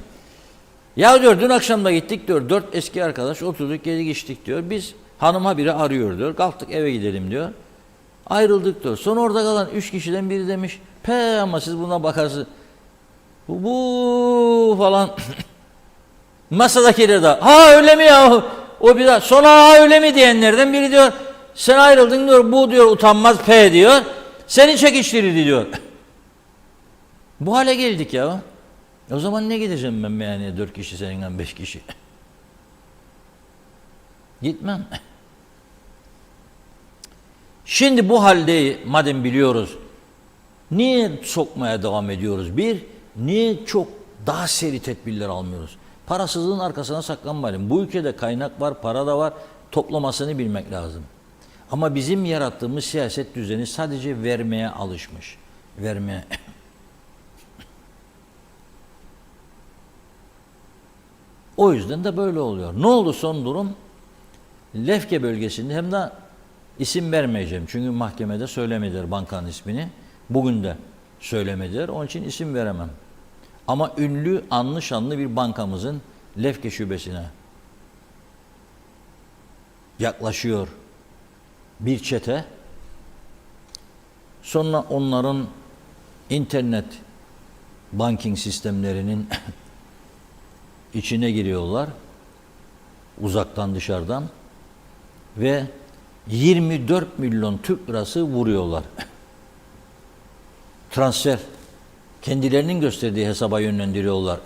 Ya diyor dün akşam da gittik diyor. 4 eski arkadaş oturduk yedik içtik diyor. Biz hanıma biri arıyor diyor. Kalktık eve gidelim diyor. Ayrıldık diyor. Sonra orada kalan 3 kişiden biri demiş. Ama siz buna bakarsınız. Bu falan. Masadakiler de ha öyle mi ya? O bir daha sonra öyle mi diyenlerden biri diyor. Sen ayrıldın diyor. Bu diyor utanmaz P diyor. Seni çekiştirirdi diyor. Bu hale geldik ya. O zaman ne gideceğim ben yani 4 kişi seninle 5 kişi. Gitmem. Şimdi bu halde madem biliyoruz, niye sokmaya devam ediyoruz? Bir, niye çok daha seri tedbirler almıyoruz? Parasızlığın arkasına saklanmayalım. Bu ülkede kaynak var, para da var, toplamasını bilmek lazım. Ama bizim yarattığımız siyaset düzeni sadece vermeye alışmış. Vermeye. O yüzden de böyle oluyor. Ne oldu son durum? Lefke bölgesinde hem de isim vermeyeceğim. Çünkü mahkemede söylemediler bankanın ismini. Bugün de söylemediler. Onun için isim veremem. Ama ünlü, anlı şanlı bir bankamızın Lefke şubesine yaklaşıyor bir çete. Sonra onların internet banking sistemlerinin içine giriyorlar. Uzaktan dışarıdan. Ve 24 milyon Türk lirası vuruyorlar. Transfer. Kendilerinin gösterdiği hesaba yönlendiriyorlar.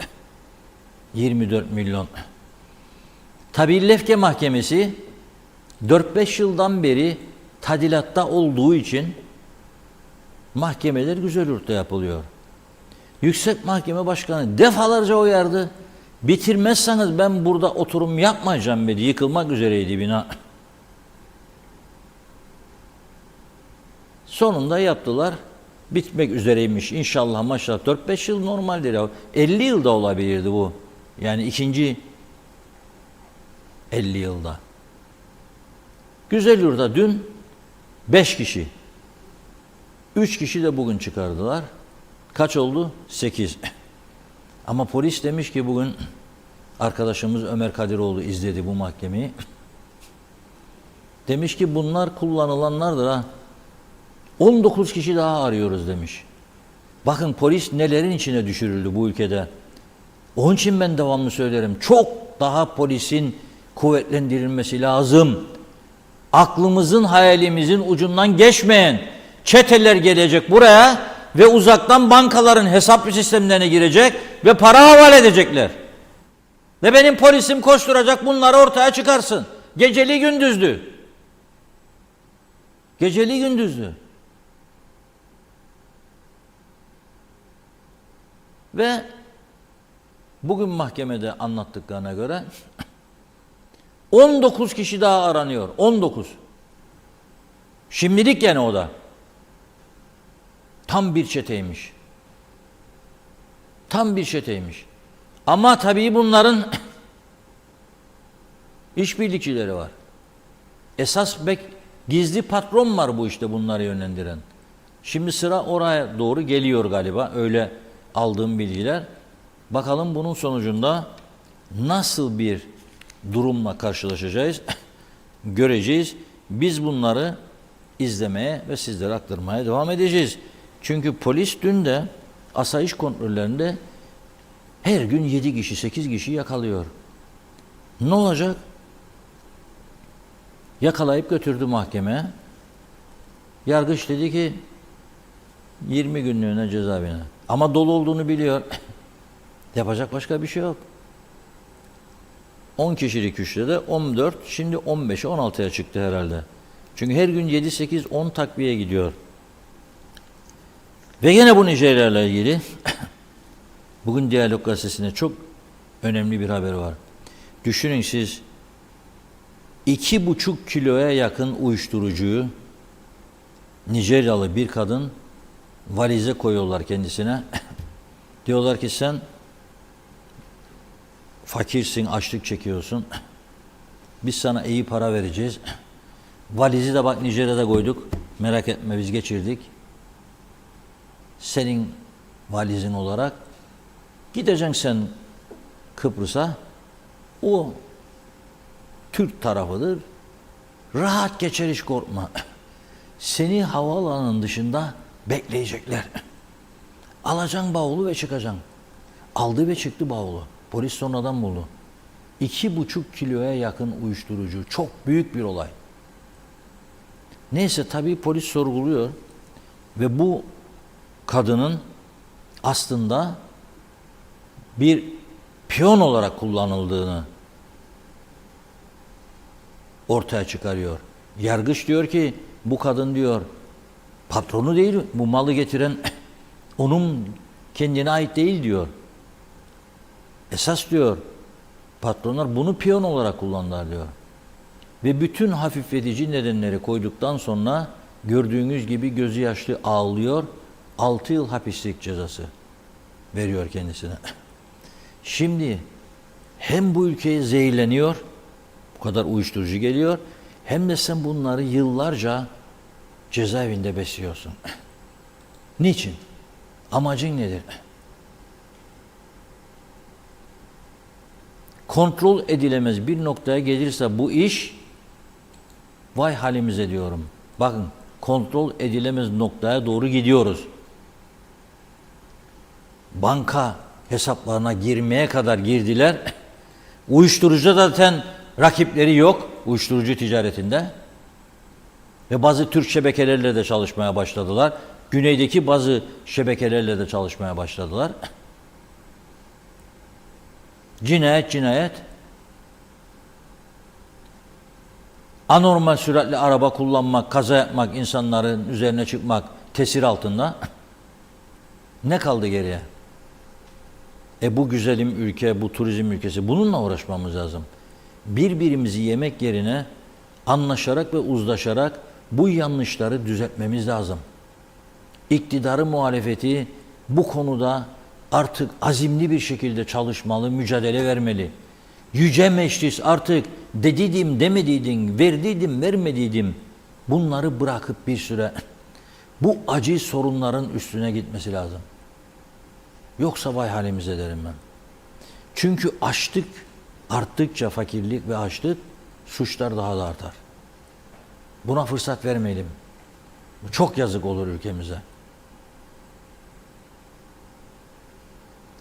24 milyon. Tabii Lefke Mahkemesi 4-5 yıldan beri tadilatta olduğu için mahkemeler Güzelyurt'ta yapılıyor. Yüksek Mahkeme Başkanı defalarca uyardı. Bitirmezseniz ben burada oturum yapmayacağım dedi. Yıkılmak üzereydi bina. Sonunda yaptılar. Bitmek üzereymiş. İnşallah maşallah 4-5 yıl normaldir ya. 50 yılda olabilirdi bu. Yani ikinci 50 yılda. Güzelyurt'ta dün 5 kişi. 3 kişi de bugün çıkardılar. Kaç oldu? 8. Ama polis demiş ki bugün arkadaşımız Ömer Kadiroğlu izledi bu mahkemeyi. Demiş ki bunlar kullanılanlardır ha. 19 kişi daha arıyoruz demiş. Bakın polis nelerin içine düşürüldü bu ülkede. Onun için ben devamlı söylerim. Çok daha polisin kuvvetlendirilmesi lazım. Aklımızın, hayalimizin ucundan geçmeyen çeteler gelecek buraya ve uzaktan bankaların hesap sistemlerine girecek ve para havale edecekler. Ve benim polisim koşturacak bunları ortaya çıkarsın. Geceli gündüzlü. Geceli gündüzlü. Ve bugün mahkemede anlattıklarına göre 19 kişi daha aranıyor. 19. Şimdilik yani o da. Tam bir çeteymiş. Tam bir çeteymiş. Ama tabii bunların işbirlikçileri var. Esas gizli patron var bu işte bunları yönlendiren. Şimdi sıra oraya doğru geliyor galiba. Öyle aldığım bilgiler. Bakalım bunun sonucunda nasıl bir durumla karşılaşacağız, göreceğiz. Biz bunları izlemeye ve sizlere aktarmaya devam edeceğiz. Çünkü polis dün de asayiş kontrollerinde her gün 7 kişi, 8 kişi yakalıyor. Ne olacak? Yakalayıp götürdü mahkemeye. Yargıç dedi ki 20 günlüğüne cezaevine. Ama dolu olduğunu biliyor. Yapacak başka bir şey yok. 10 kişilik hücrede 14, şimdi 15'e 16'ya çıktı herhalde. Çünkü her gün 7, 8, 10 takviye gidiyor. Ve yine bu Nijerya ile ilgili bugün Diyalog Gazetesi'nde çok önemli bir haber var. Düşünün siz 2,5 kiloya yakın uyuşturucuyu Nijeryalı bir kadın valize koyuyorlar kendisine. Diyorlar ki sen fakirsin, açlık çekiyorsun. Biz sana iyi para vereceğiz. Valizi de bak Nijerya'da koyduk. Merak etme biz geçirdik. Senin valizin olarak gideceksin sen Kıbrıs'a. O Türk tarafıdır. Rahat geçer, hiç korkma. Seni havaalanının dışında bekleyecekler. Alacaksın bavulu ve çıkacaksın. Aldı ve çıktı bavulu. Polis sonradan buldu. 2,5 kiloya yakın uyuşturucu. Çok büyük bir olay. Neyse tabii polis sorguluyor ve bu kadının aslında bir piyon olarak kullanıldığını ortaya çıkarıyor. Yargıç diyor ki bu kadın diyor patronu değil, bu malı getiren onun kendine ait değil diyor. Esas diyor patronlar bunu piyon olarak kullandılar diyor. Ve bütün hafifletici nedenleri koyduktan sonra gördüğünüz gibi gözü yaşlı ağlıyor. 6 yıl hapislik cezası veriyor kendisine. Şimdi hem bu ülkeye zehirleniyor, bu kadar uyuşturucu geliyor, hem de sen bunları yıllarca cezaevinde besliyorsun. Niçin? Amacın nedir? Kontrol edilemez bir noktaya gelirse bu iş, vay halimize diyorum. Bakın, kontrol edilemez noktaya doğru gidiyoruz. Banka hesaplarına girmeye kadar girdiler. Uyuşturucu zaten rakipleri yok uyuşturucu ticaretinde. Ve bazı Türk şebekelerle de çalışmaya başladılar. Güneydeki bazı şebekelerle de çalışmaya başladılar. Cinayet. Anormal süratli araba kullanmak, kaza yapmak, insanların üzerine çıkmak tesir altında. Ne kaldı geriye? Bu güzelim ülke, bu turizm ülkesi, bununla uğraşmamız lazım. Birbirimizi yemek yerine anlaşarak ve uzlaşarak bu yanlışları düzeltmemiz lazım. İktidarı, muhalefeti bu konuda artık azimli bir şekilde çalışmalı, mücadele vermeli. Yüce Meclis artık dediydim, demediydim, verdiydim, vermediydim. Bunları bırakıp bir süre bu acı sorunların üstüne gitmesi lazım. Yoksa vay halimize derim ben. Çünkü açlık arttıkça, fakirlik ve açlık, suçlar daha da artar. Buna fırsat vermeyelim. Çok yazık olur ülkemize.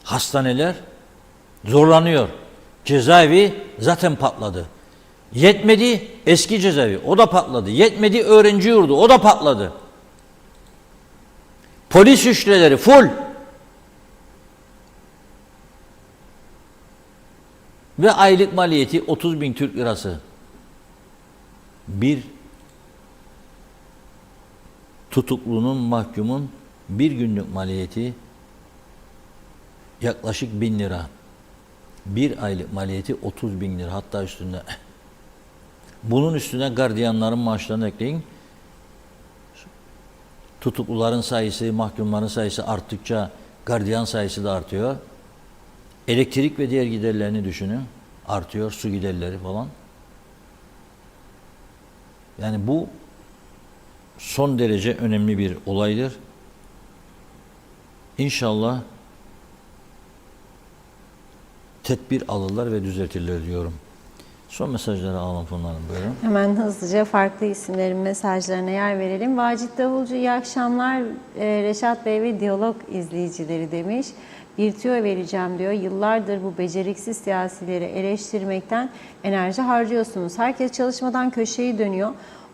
Hastaneler zorlanıyor. Cezaevi zaten patladı. Yetmedi eski cezaevi, o da patladı. Yetmedi öğrenci yurdu, o da patladı. Polis hücreleri full. Ve aylık maliyeti 30.000 Türk lirası. Bir tutuklunun, mahkumun bir günlük maliyeti yaklaşık 1.000 lira. Bir aylık maliyeti 30.000 lira, hatta üstünde. Bunun üstüne gardiyanların maaşlarını ekleyin. Tutukluların sayısı, mahkumların sayısı arttıkça gardiyan sayısı da artıyor. Elektrik ve diğer giderlerini düşünün. Artıyor, su giderleri falan. Yani bu son derece önemli bir olaydır. İnşallah tedbir alırlar ve düzeltirler diyorum. Son mesajları alalım Funda. Buyurun. Hemen hızlıca farklı isimlerin mesajlarına yer verelim. Vacit Davulcu, iyi akşamlar. Reşat Bey ve Diyalog izleyicileri demiş. Bir tüyo vereceğim diyor. Yıllardır bu beceriksiz siyasileri eleştirmekten enerji harcıyorsunuz. Herkes çalışmadan köşeyi dönüyor.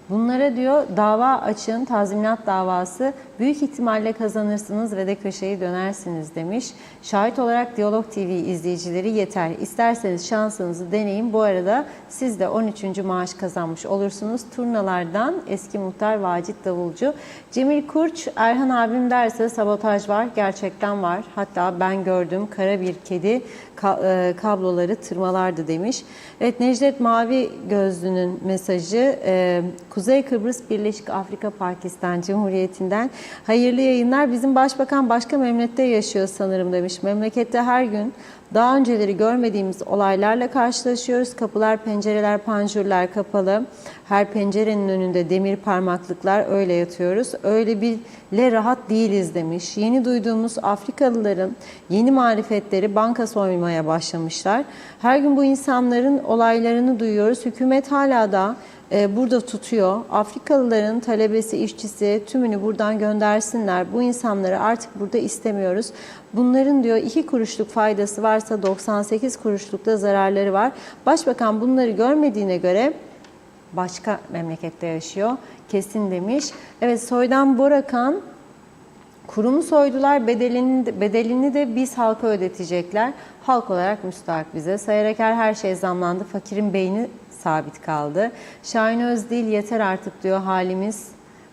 Bunlara diyor dava açın, tazminat davası, büyük ihtimalle kazanırsınız ve de köşeyi dönersiniz demiş. Şahit olarak Diyalog TV izleyicileri yeter. İsterseniz şansınızı deneyin. Bu arada siz de 13. maaş kazanmış olursunuz. Turnalardan eski muhtar Vacit Davulcu. Cemil Kurç, Erhan abim derse sabotaj var. Gerçekten var. Hatta ben gördüm, kara bir kedi kabloları tırmalardı demiş. Evet, Necdet Mavi Gözlü'nün mesajı Kuzey Kıbrıs Birleşik Afrika Pakistan Cumhuriyeti'nden hayırlı yayınlar. Bizim başbakan başka memlekette yaşıyor sanırım demiş. Memlekette her gün daha önceleri görmediğimiz olaylarla karşılaşıyoruz. Kapılar, pencereler, panjurlar kapalı. Her pencerenin önünde demir parmaklıklar, öyle yatıyoruz. Öyle bile rahat değiliz demiş. Yeni duyduğumuz Afrikalıların yeni marifetleri banka soymaya başlamışlar. Her gün bu insanların olaylarını duyuyoruz. Hükümet hala da burada tutuyor. Afrikalıların talebesi, işçisi tümünü buradan göndersinler. Bu insanları artık burada istemiyoruz. Bunların diyor 2 kuruşluk faydası var. varsa 98 kuruşluk da zararları var. Başbakan bunları görmediğine göre başka memlekette yaşıyor kesin demiş. Evet, soydan Borakan, kurumu soydular, bedelini de biz halka ödetecekler. Halk olarak müstahak bize. Sayareker her şey zamlandı, fakirin beyni sabit kaldı. Şahin Özdil yeter artık diyor, halimiz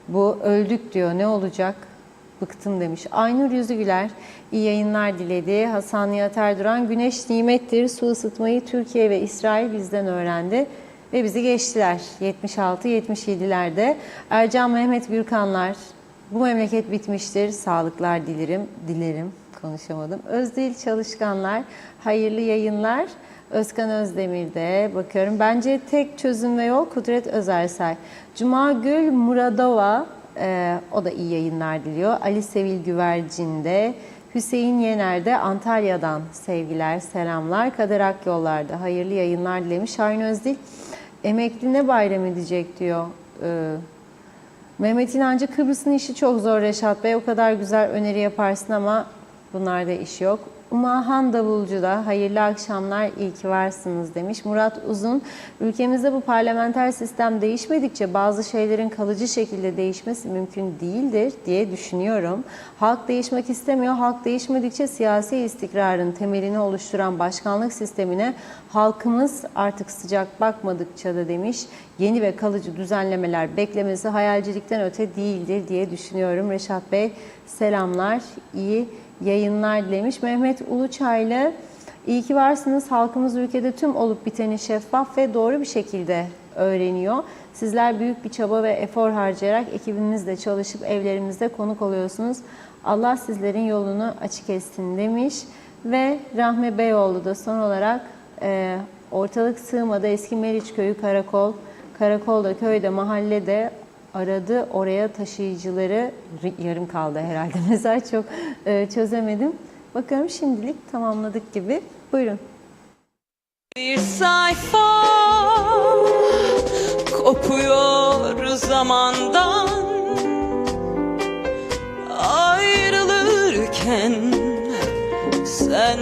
bu, öldük diyor, ne olacak? Bıktım demiş. Aynur Yüzügüler iyi yayınlar diledi. Hasan Nihat Erduran, güneş nimettir, su ısıtmayı Türkiye ve İsrail bizden öğrendi ve bizi geçtiler 76-77'lerde. Ercan Mehmet Gürkanlar, bu memleket bitmiştir, sağlıklar dilerim, konuşamadım. Özdil Çalışkanlar, hayırlı yayınlar. Özkan Özdemir'de bakıyorum. Bence tek çözüm ve yol Kudret Özersay. Cuma Gül Muradova, o da iyi yayınlar diliyor. Ali Sevil Güvercin'de. Hüseyin Yener'de Antalya'dan sevgiler, selamlar. Kader Akyollar'da hayırlı yayınlar dilemiş. Şahin Özdil, emekli ne bayram edecek diyor. Mehmet İnancı, Kıbrıs'ın işi çok zor Reşat Bey. O kadar güzel öneri yaparsın ama bunlarda iş yok. Umahan Davulcu da hayırlı akşamlar, iyi ki varsınız demiş. Murat Uzun, ülkemizde bu parlamenter sistem değişmedikçe bazı şeylerin kalıcı şekilde değişmesi mümkün değildir diye düşünüyorum. Halk değişmek istemiyor. Halk değişmedikçe siyasi istikrarın temelini oluşturan başkanlık sistemine halkımız artık sıcak bakmadıkça da demiş. Yeni ve kalıcı düzenlemeler beklemesi hayalcilikten öte değildir diye düşünüyorum. Reşat Bey selamlar, iyi yayınlar dilemiş. Mehmet Uluçaylı, iyi ki varsınız. Halkımız ülkede tüm olup biteni şeffaf ve doğru bir şekilde öğreniyor. Sizler büyük bir çaba ve efor harcayarak ekibinizle çalışıp evlerimizde konuk oluyorsunuz. Allah sizlerin yolunu açık etsin demiş. Ve Rahmi Beyoğlu da son olarak ortalık sığmadı. Eski Meriç Köyü Karakolda, köyde, mahallede aradı, oraya taşıyıcıları, yarım kaldı herhalde mesaj, çok çözemedim. Bakalım şimdilik tamamladık gibi. Buyurun. Bir sayfa kopuyor zamandan, ayrılırken sen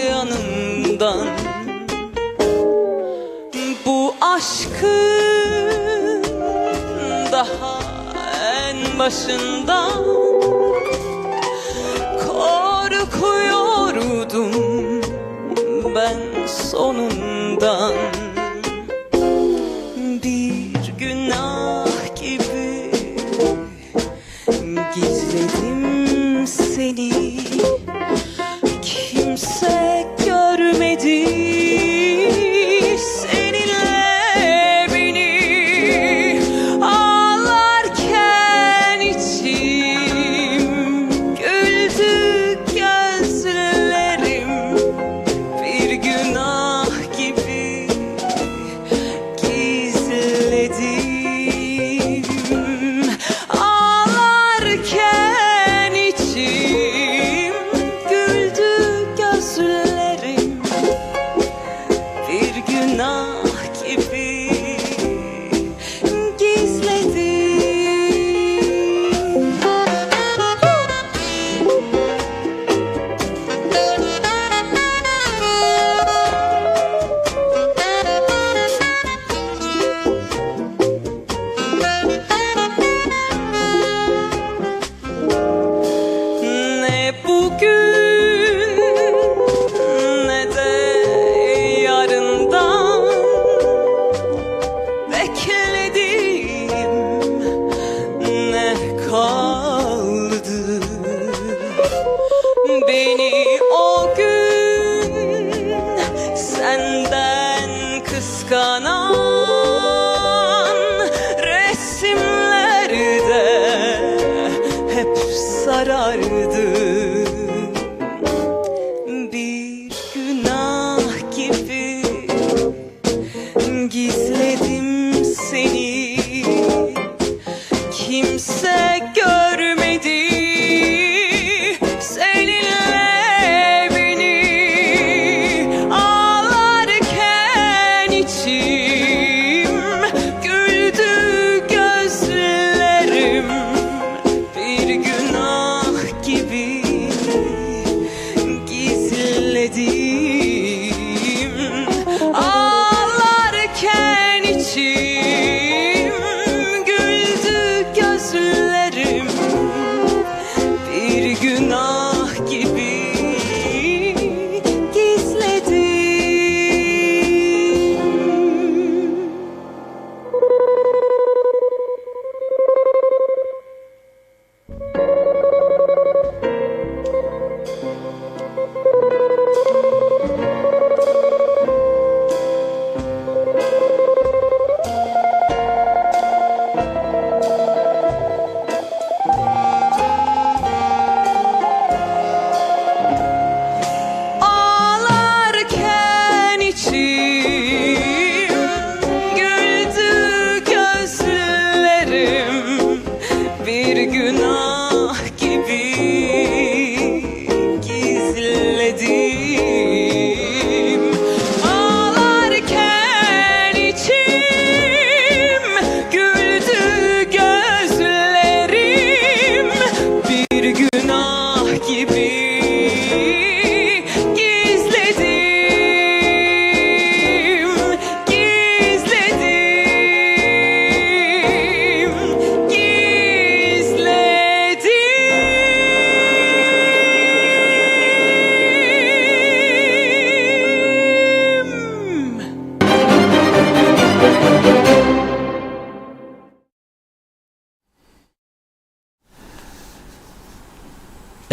yanımdan. Bu aşkın daha en başından korkuyordum ben sonundan. Bir günah gibi gizledim seni, kimse görmedi. Kimse görmedi seninle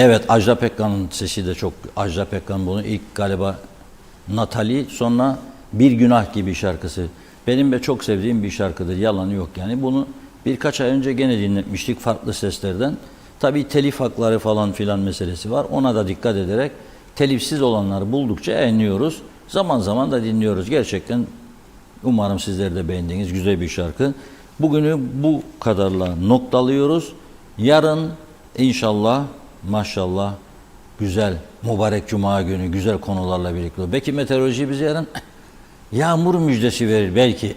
Evet, Ajda Pekkan'ın sesi de çok. Ajda Pekkan bunu ilk galiba Natali, sonra Bir Günah Gibi şarkısı. Benim de çok sevdiğim bir şarkıdır. Yalanı yok yani. Bunu birkaç ay önce gene dinletmiştik farklı seslerden. Tabii telif hakları falan filan meselesi var. Ona da dikkat ederek telifsiz olanları buldukça yayınlıyoruz. Zaman zaman da dinliyoruz. Gerçekten umarım sizler de beğendiğiniz güzel bir şarkı. Bugünü bu kadarla noktalıyoruz. Yarın inşallah maşallah güzel mübarek cuma günü güzel konularla birlikte. Belki meteoroloji bize yarın yağmur müjdesi verir belki.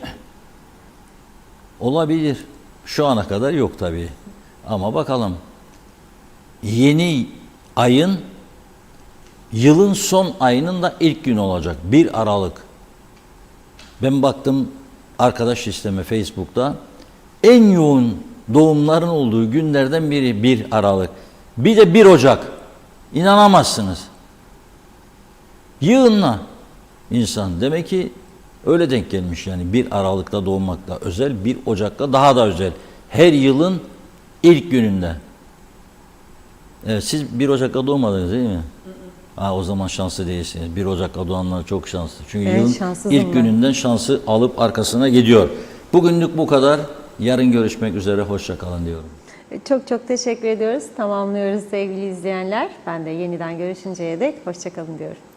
Olabilir. Şu ana kadar yok tabii. Ama bakalım. Yeni ayın yılın son ayının da ilk günü olacak. 1 Aralık. Ben baktım arkadaş listeme Facebook'ta en yoğun doğumların olduğu günlerden biri 1 Aralık. Bir de 1 Ocak. İnanamazsınız. Yığınla insan. Demek ki öyle denk gelmiş yani. 1 Aralık'ta doğmak da özel, 1 Ocak'ta daha da özel. Her yılın ilk gününde. Evet, siz 1 Ocak'ta doğmadınız değil mi? O zaman şanslı değilsiniz. 1 Ocak'ta doğanlar çok şanslı. Çünkü Evet, yılın ilk gününden şansı alıp arkasına gidiyor. Bugünlük bu kadar. Yarın görüşmek üzere. Hoşça kalın diyorum. Çok çok teşekkür ediyoruz. Tamamlıyoruz sevgili izleyenler. Ben de yeniden görüşünceye dek hoşça kalın diyorum.